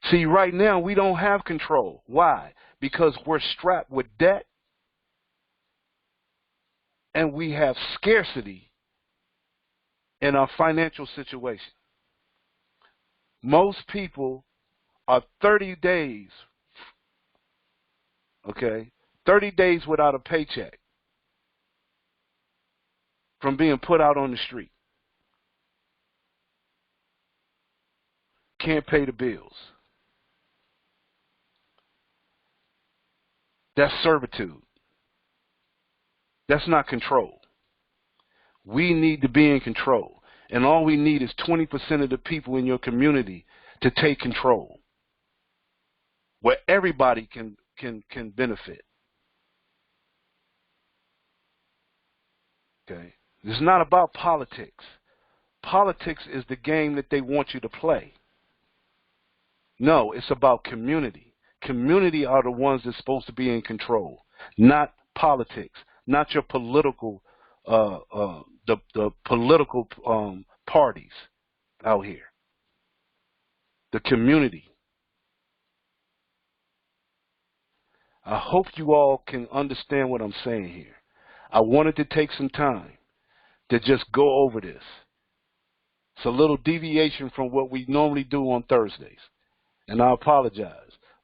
See, right now we don't have control. Why? Because we're strapped with debt and we have scarcity in our financial situation. Most people are 30 days, 30 days without a paycheck from being put out on the street. Can't pay the bills. That's servitude. That's not control. We need to be in control. And all we need is 20% of the people in your community to take control, where everybody can benefit. Okay? It's not about politics. Politics is the game that they want you to play. No, it's about community. Community are the ones that's supposed to be in control, not politics, not your political, the political parties out here. The community. I hope you all can understand what I'm saying here. I wanted to take some time to just go over this. It's a little deviation from what we normally do on Thursdays, and I apologize.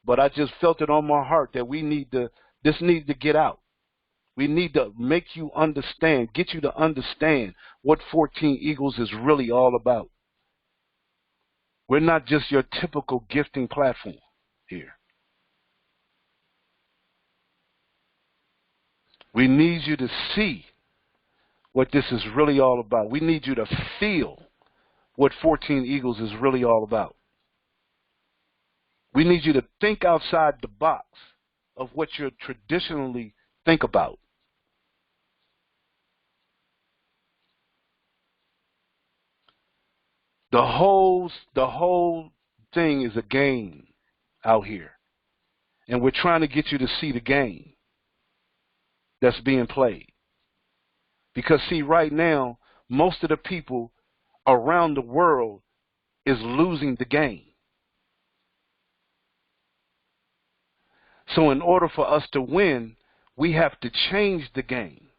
But I just felt it on my heart that this needs to get out. We need to make you understand, get you to understand what 14 Eagles is really all about. We're not just your typical gifting platform here. We need you to see what this is really all about. We need you to feel what 14 Eagles is really all about. We need you to think outside the box of what you traditionally think about. The whole thing is a game out here. And we're trying to get you to see the game that's being played. Because, see, right now, most of the people around the world is losing the game. So in order for us to win, we have to change the game.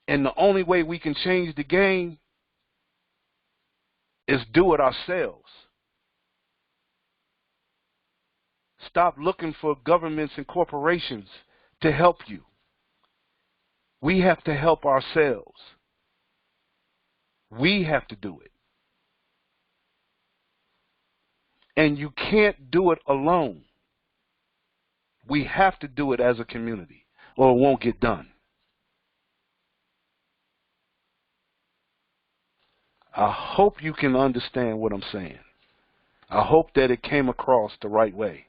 And the only way we can change the game is do it ourselves. Stop looking for governments and corporations to help you. We have to help ourselves. We have to do it. And you can't do it alone. We have to do it as a community, or it won't get done. I hope you can understand what I'm saying. I hope that it came across the right way.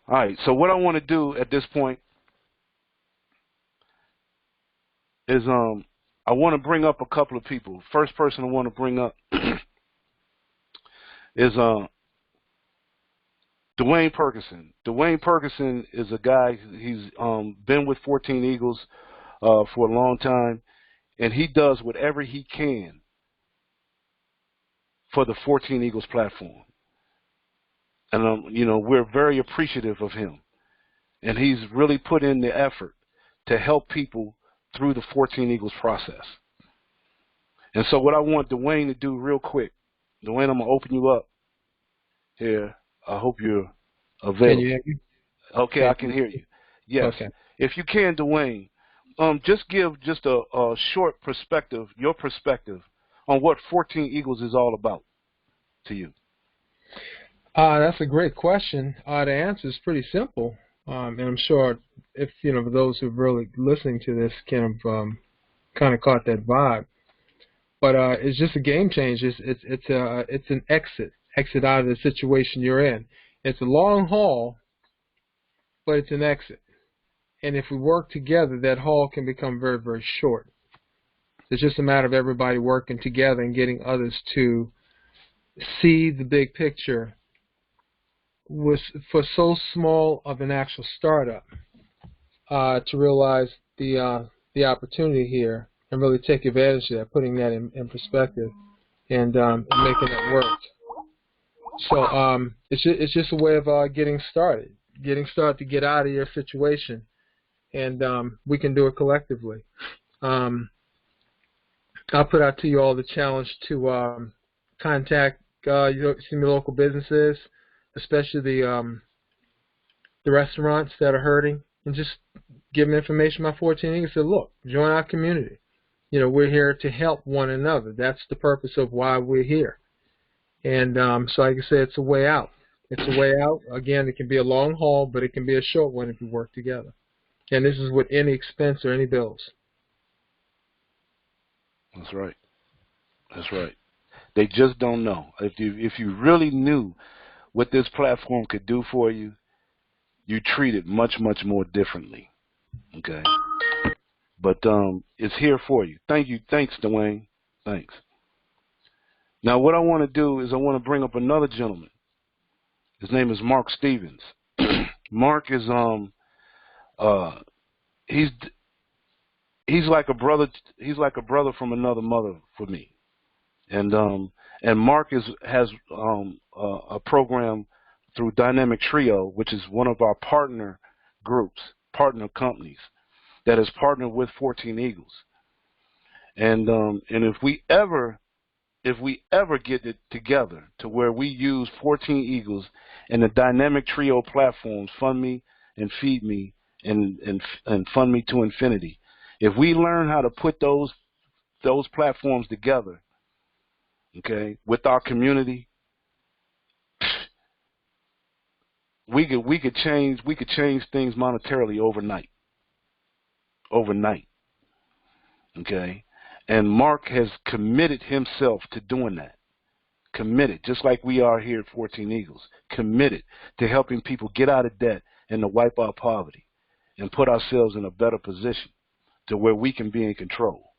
All right. So what I want to do at this point is I want to bring up a couple of people. First person I want to bring up is Dwayne Perkinson. Dwayne Perkinson is a guy. He's been with 14 Eagles for a long time, and he does whatever he can for the 14 Eagles platform. And we're very appreciative of him, and he's really put in the effort to help people through the 14 Eagles process. And so what I want Dwayne to do real quick, Dwayne, I'm going to open you up here. I hope you're available. Can you hear me? Okay, I can hear you. Yes. Okay. If you can, Dwayne, just give just a short perspective, your perspective on what 14 Eagles is all about to you. That's a great question. The answer is pretty simple, and I'm sure if those who are really listening to this kind of caught that vibe. But it's just a game changer. It's an exit out of the situation you're in. It's a long haul, but it's an exit. And if we work together, that haul can become very, very short. It's just a matter of everybody working together and getting others to see the big picture for so small of an actual startup to realize the opportunity here and really take advantage of that, putting that in perspective and making it work. So it's just a way of getting started to get out of your situation, and we can do it collectively. I'll put out to you all the challenge to contact your local businesses, especially the restaurants that are hurting, and just give them information about 14 Eagles. Say, look, join our community. We're here to help one another. That's the purpose of why we're here. And so, like I said, it's a way out. It's a way out. Again, it can be a long haul, but it can be a short one if we work together. And this is with any expense or any bills. That's right. That's right. They just don't know. If you really knew what this platform could do for you, you treat it much, much more differently. Okay? But it's here for you. Thank you. Thanks, Dwayne. Thanks. Now, what I want to do is I want to bring up another gentleman. His name is Mark Stevens. Mark is he's like a brother. He's like a brother from another mother for me. And Mark has a program through Dynamic Trio, which is one of our partner groups, partner companies that has partnered with 14 Eagles. And if we ever get it together to where we use 14 Eagles and the Dynamic Trio platforms, Fund Me and Feed Me and Fund Me to Infinity, if we learn how to put those platforms together, okay, with our community, we could change things monetarily overnight. Okay? And Mark has committed himself to doing that. Committed, just like we are here at 14 Eagles. Committed to helping people get out of debt and to wipe out poverty and put ourselves in a better position to where we can be in control.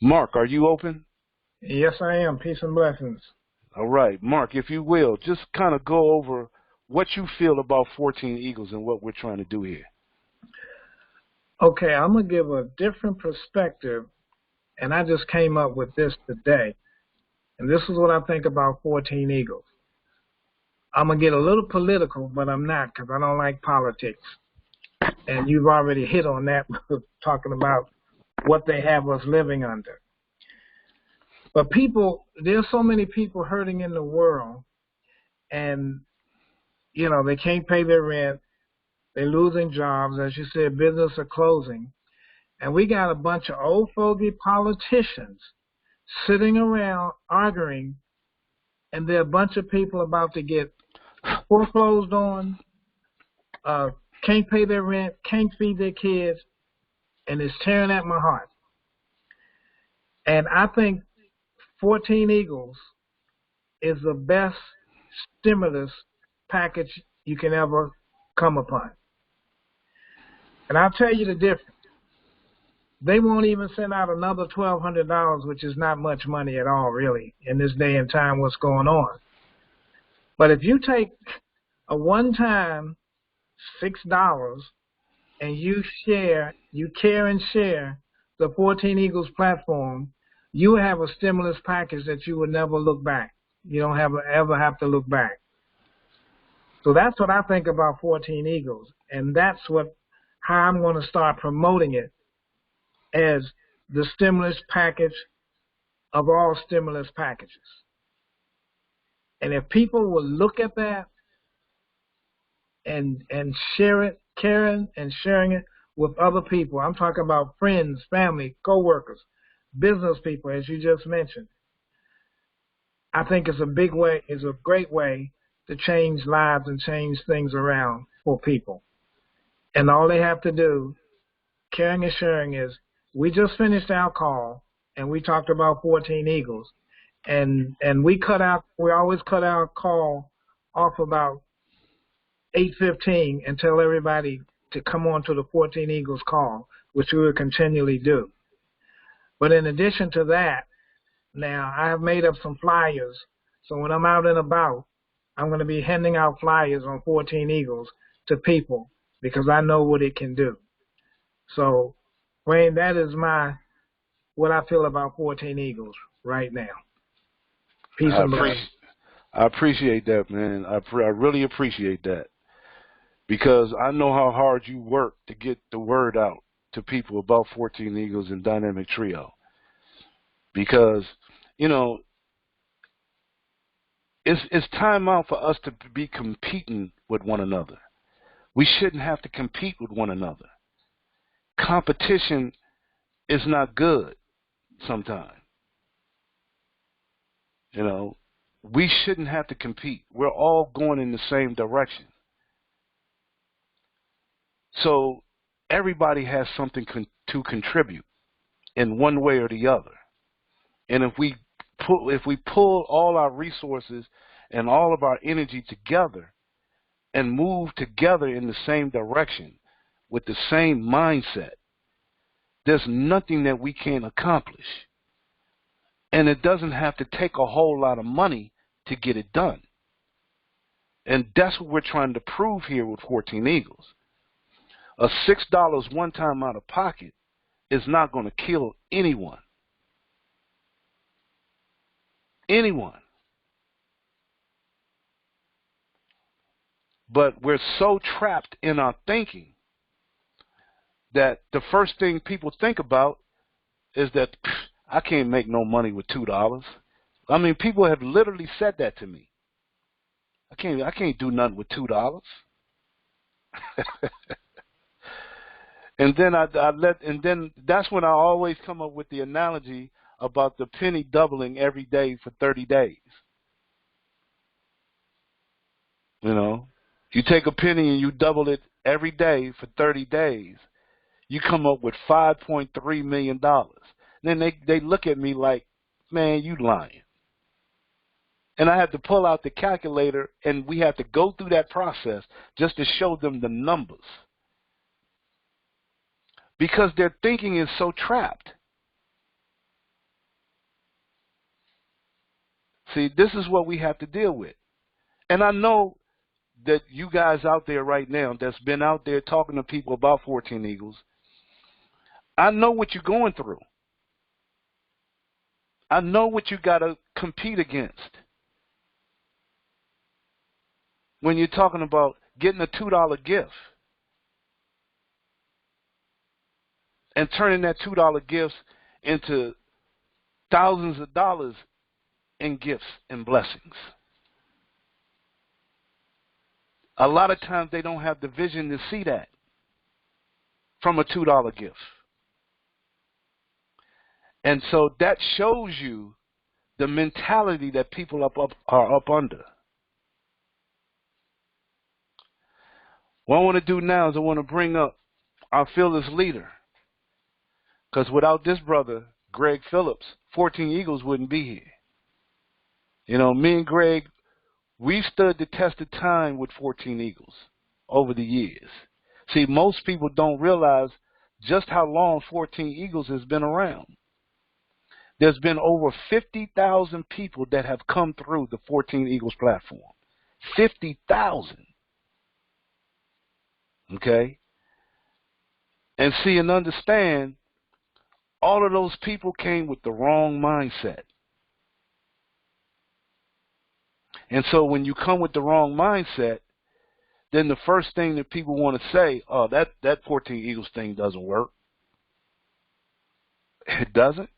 Mark, are you open? Yes, I am. Peace and blessings. All right. Mark, if you will, just kind of go over what you feel about 14 Eagles and what we're trying to do here. Okay, I'm going to give a different perspective, and I just came up with this today. And this is what I think about 14 Eagles. I'm going to get a little political, but I'm not, because I don't like politics. And you've already hit on that, talking about what they have us living under. But people, there's so many people hurting in the world, and, they can't pay their rent. They're losing jobs. As you said, business are closing. And we got a bunch of old fogey politicians sitting around arguing, and there are a bunch of people about to get foreclosed on, can't pay their rent, can't feed their kids, and it's tearing at my heart. And I think 14 Eagles is the best stimulus package you can ever come upon. And I'll tell you the difference. They won't even send out another $1,200, which is not much money at all, really, in this day and time, what's going on. But if you take a one-time $6 and you care and share the 14 Eagles platform, you have a stimulus package that you will never look back. You don't ever have to look back. So that's what I think about 14 Eagles, and that's how I'm going to start promoting it as the stimulus package of all stimulus packages. And if people will look at that and share it, caring and sharing it with other people, I'm talking about friends, family, co-workers, business people, as you just mentioned, I think it's a great way to change lives and change things around for people. And all they have to do, caring and sharing, is we just finished our call and we talked about 14 Eagles, and we always cut our call off about 8:15 and tell everybody to come on to the 14 Eagles call, which we will continually do. But in addition to that, now I have made up some flyers, so when I'm out and about, I'm going to be handing out flyers on 14 Eagles to people because I know what it can do. So, Wayne, that is what I feel about 14 Eagles right now. Peace and blessings. I appreciate that, man. I really appreciate that, because I know how hard you work to get the word out to people about 14 Eagles and Dynamic Trio. Because, it's time out for us to be competing with one another. We shouldn't have to compete with one another. Competition is not good sometimes. We shouldn't have to compete. We're all going in the same direction. So everybody has something to contribute in one way or the other. And if we pull all our resources and all of our energy together and move together in the same direction with the same mindset, there's nothing that we can't accomplish. And it doesn't have to take a whole lot of money to get it done. And that's what we're trying to prove here with 14 Eagles. A $6 one time out of pocket is not going to kill anyone. Anyone. But we're so trapped in our thinking that the first thing people think about is that I can't make no money with $2. I mean, people have literally said that to me. I can't do nothing with $2. And then that's when I always come up with the analogy about the penny doubling every day for 30 days. You take a penny and you double it every day for 30 days, you come up with $5.3 million. Then they look at me like, man, you lying. And I have to pull out the calculator, and we have to go through that process just to show them the numbers. Because their thinking is so trapped. See, this is what we have to deal with. And I know that you guys out there right now that's been out there talking to people about 14 Eagles, I know what you're going through. I know what you got to compete against. When you're talking about getting a $2 gift and turning that $2 gifts into thousands of dollars in gifts and blessings. A lot of times they don't have the vision to see that from a $2 gift. And so that shows you the mentality that people are up under. What I want to do now is I want to bring up our fearless leader. Because without this brother, Greg Phillips, 14 Eagles wouldn't be here. Me and Greg, we stood the test of time with 14 Eagles over the years. See, most people don't realize just how long 14 Eagles has been around. There's been over 50,000 people that have come through the 14 Eagles platform. 50,000. Okay? And see and understand, all of those people came with the wrong mindset. And so when you come with the wrong mindset, then the first thing that people want to say, oh, that 14 Eagles thing doesn't work. It doesn't?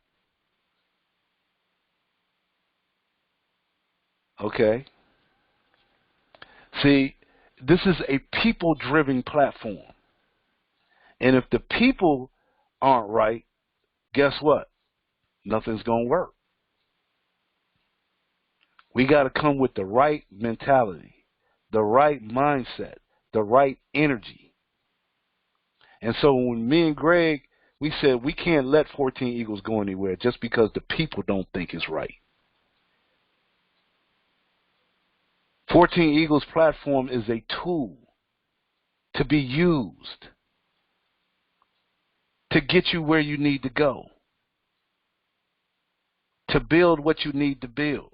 Okay. See, this is a people-driven platform. And if the people aren't right, guess what? Nothing's going to work. We got to come with the right mentality, the right mindset, the right energy. And so when me and Greg, we said we can't let 14 Eagles go anywhere just because the people don't think it's right. 14 Eagles platform is a tool to be used to get you where you need to go, to build what you need to build.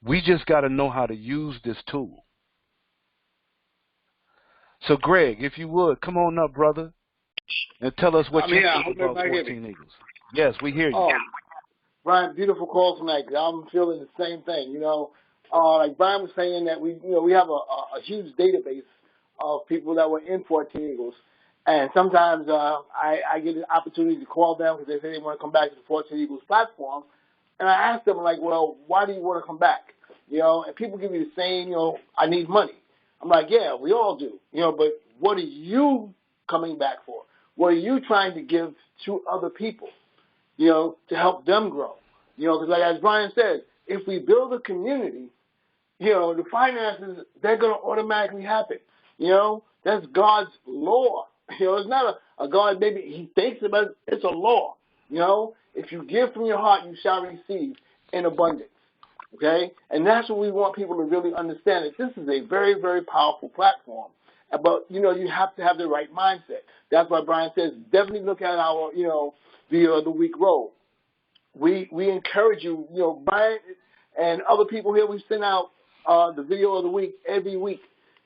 We just got to know how to use this tool. So, Greg, if you would, come on up, brother, and tell us what you think about 14 Eagles. Yes, we hear you. Oh, Brian, beautiful call tonight. I'm feeling the same thing. Like Brian was saying that we have a huge database of people that were in 14 Eagles, and sometimes I get an opportunity to call them because they say they want to come back to the 14 Eagles platform, and I ask them like, well, why do you want to come back? And people give me the same, I need money. I'm like, yeah, we all do, but what are you coming back for? What are you trying to give to other people, to help them grow? Because like as Brian said, if we build a community, the finances, they're going to automatically happen. That's God's law. It's not a God, maybe he thinks about it. It's a law. If you give from your heart, you shall receive in abundance. Okay? And that's what we want people to really understand, that this is a very, very powerful platform. But, you have to have the right mindset. That's why Brian says, definitely look at our, video of the week roll. We encourage you, Brian and other people here, we send out the video of the week every week.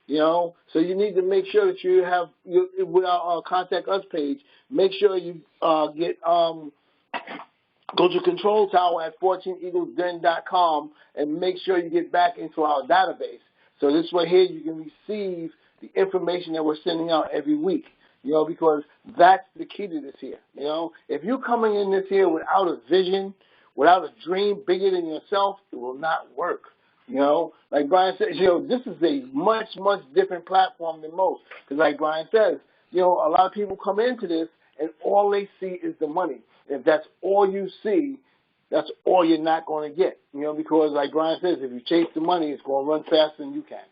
So you need to make sure that you have, with our Contact Us page, make sure you go to Control Tower at 14eaglesden.com and make sure you get back into our database. So this way here you can receive the information that we're sending out every week, because that's the key to this here. If you're coming in this here without a vision, without a dream bigger than yourself, it will not work. Like Brian says, this is a much, much different platform than most. Because like Brian says, a lot of people come into this and all they see is the money. If that's all you see, that's all you're not going to get. Because like Brian says, if you chase the money, it's going to run faster than you can.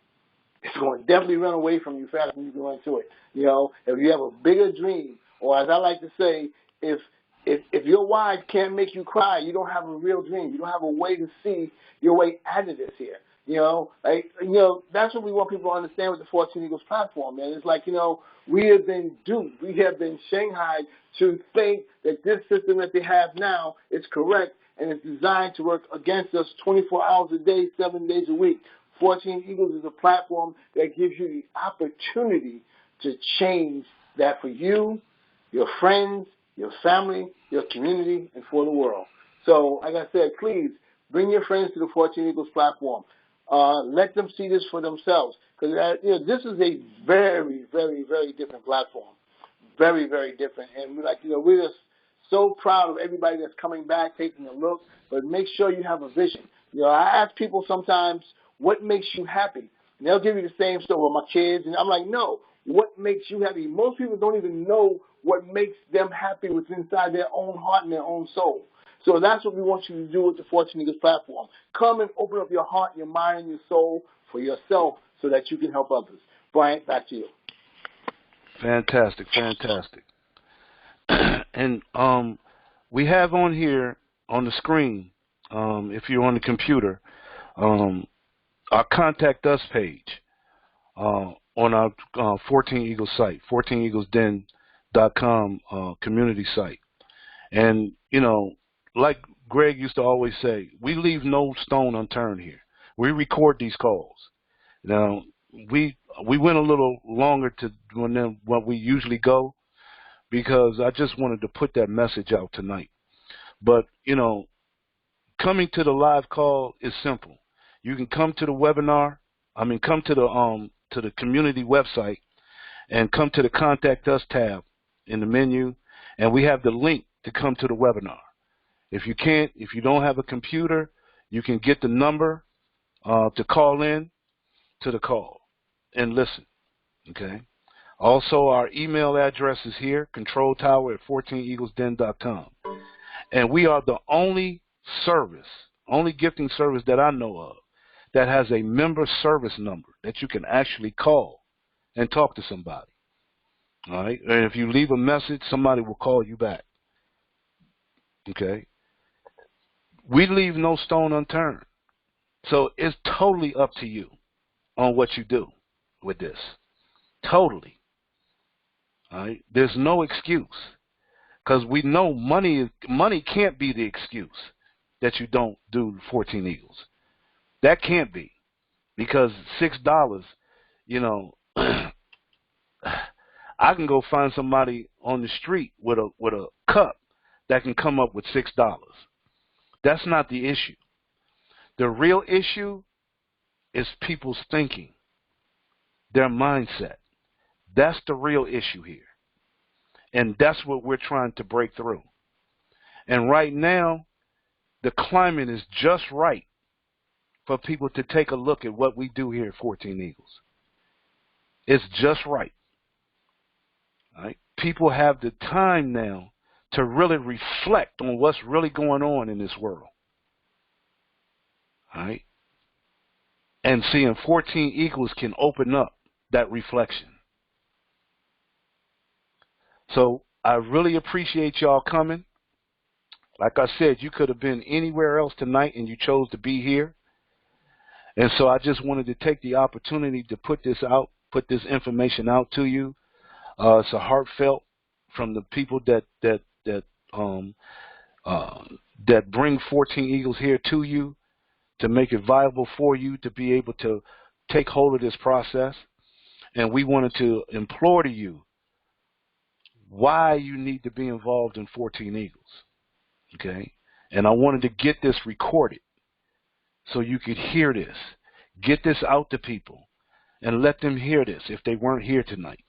It's going to definitely run away from you faster than you can run to it. If you have a bigger dream, or as I like to say, if your wife can't make you cry, you don't have a real dream. You don't have a way to see your way out of this here. That's what we want people to understand with the 14 Eagles platform, man. It's like, we have been duped. We have been shanghaied to think that this system that they have now is correct and it's designed to work against us 24 hours a day, 7 days a week. 14 Eagles is a platform that gives you the opportunity to change that for you, your friends, your family, your community, and for the world. So, like I said, please bring your friends to the 14 Eagles platform. Let them see this for themselves, because this is a very, very, very different platform. Very, very different. And we're just so proud of everybody that's coming back, taking a look. But make sure you have a vision. I ask people sometimes, what makes you happy? And they'll give you the same story with my kids. And I'm like, no, what makes you happy? Most people don't even know what makes them happy within inside their own heart and their own soul. So that's what we want you to do with the 14 Eagles platform. Come and open up your heart, your mind, and your soul for yourself so that you can help others. Brian, back to you. Fantastic, fantastic. And we have on here on the screen, if you're on the computer, our Contact Us page. on our 14 Eagles site, 14eaglesden.com community site. And, you know, like Greg used to always say, we leave no stone unturned here. We record these calls. Now, we went a little longer than what we usually go because I just wanted to put that message out tonight. But, you know, coming to the live call is simple. You can come to the webinar. Come to the community website and come to the Contact Us tab in the menu, and we have the link to come to the webinar. If you don't have a computer, you can get the number to call in to the call and listen, okay? Also, our email address is here, controltower@14eaglesden.com. And we are the only gifting service that I know of that has a member service number that you can actually call and talk to somebody. All right? And if you leave a message, somebody will call you back. Okay? We leave no stone unturned. So it's totally up to you on what you do with this. Totally. All right? There's no excuse. Because we know money can't be the excuse that you don't do 14 Eagles. That can't be. Because $6, you know, I can go find somebody on the street with a cup that can come up with $6. That's not the issue. The real issue is people's thinking, their mindset. That's the real issue here. And that's what we're trying to break through. And right now, the climate is just right for people to take a look at what we do here at 14 Eagles. It's just right. All right? People have the time now to really reflect on what's really going on in this world. All right? And seeing 14 Eagles can open up that reflection. So I really appreciate y'all coming. Like I said, you could have been anywhere else tonight and you chose to be here. And so I just wanted to take the opportunity to put this information out to you. It's a heartfelt from the people that bring 14 Eagles here to you to make it viable for you to be able to take hold of this process. And we wanted to implore to you why you need to be involved in 14 Eagles, okay? And I wanted to get this recorded so you could hear this. Get this out to people and let them hear this if they weren't here tonight.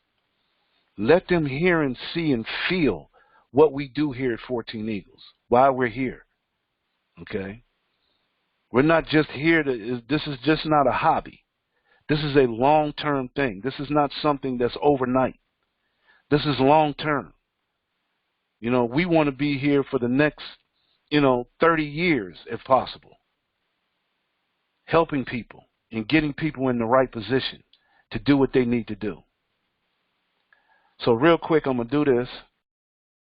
Let them hear and see and feel what we do here at 14 Eagles, why we're here, okay? We're not just here this is just not a hobby. This is a long-term thing. This is not something that's overnight. This is long-term. You know, we want to be here for the next, 30 years if possible, helping people and getting people in the right position to do what they need to do. So real quick, I'm going to do this.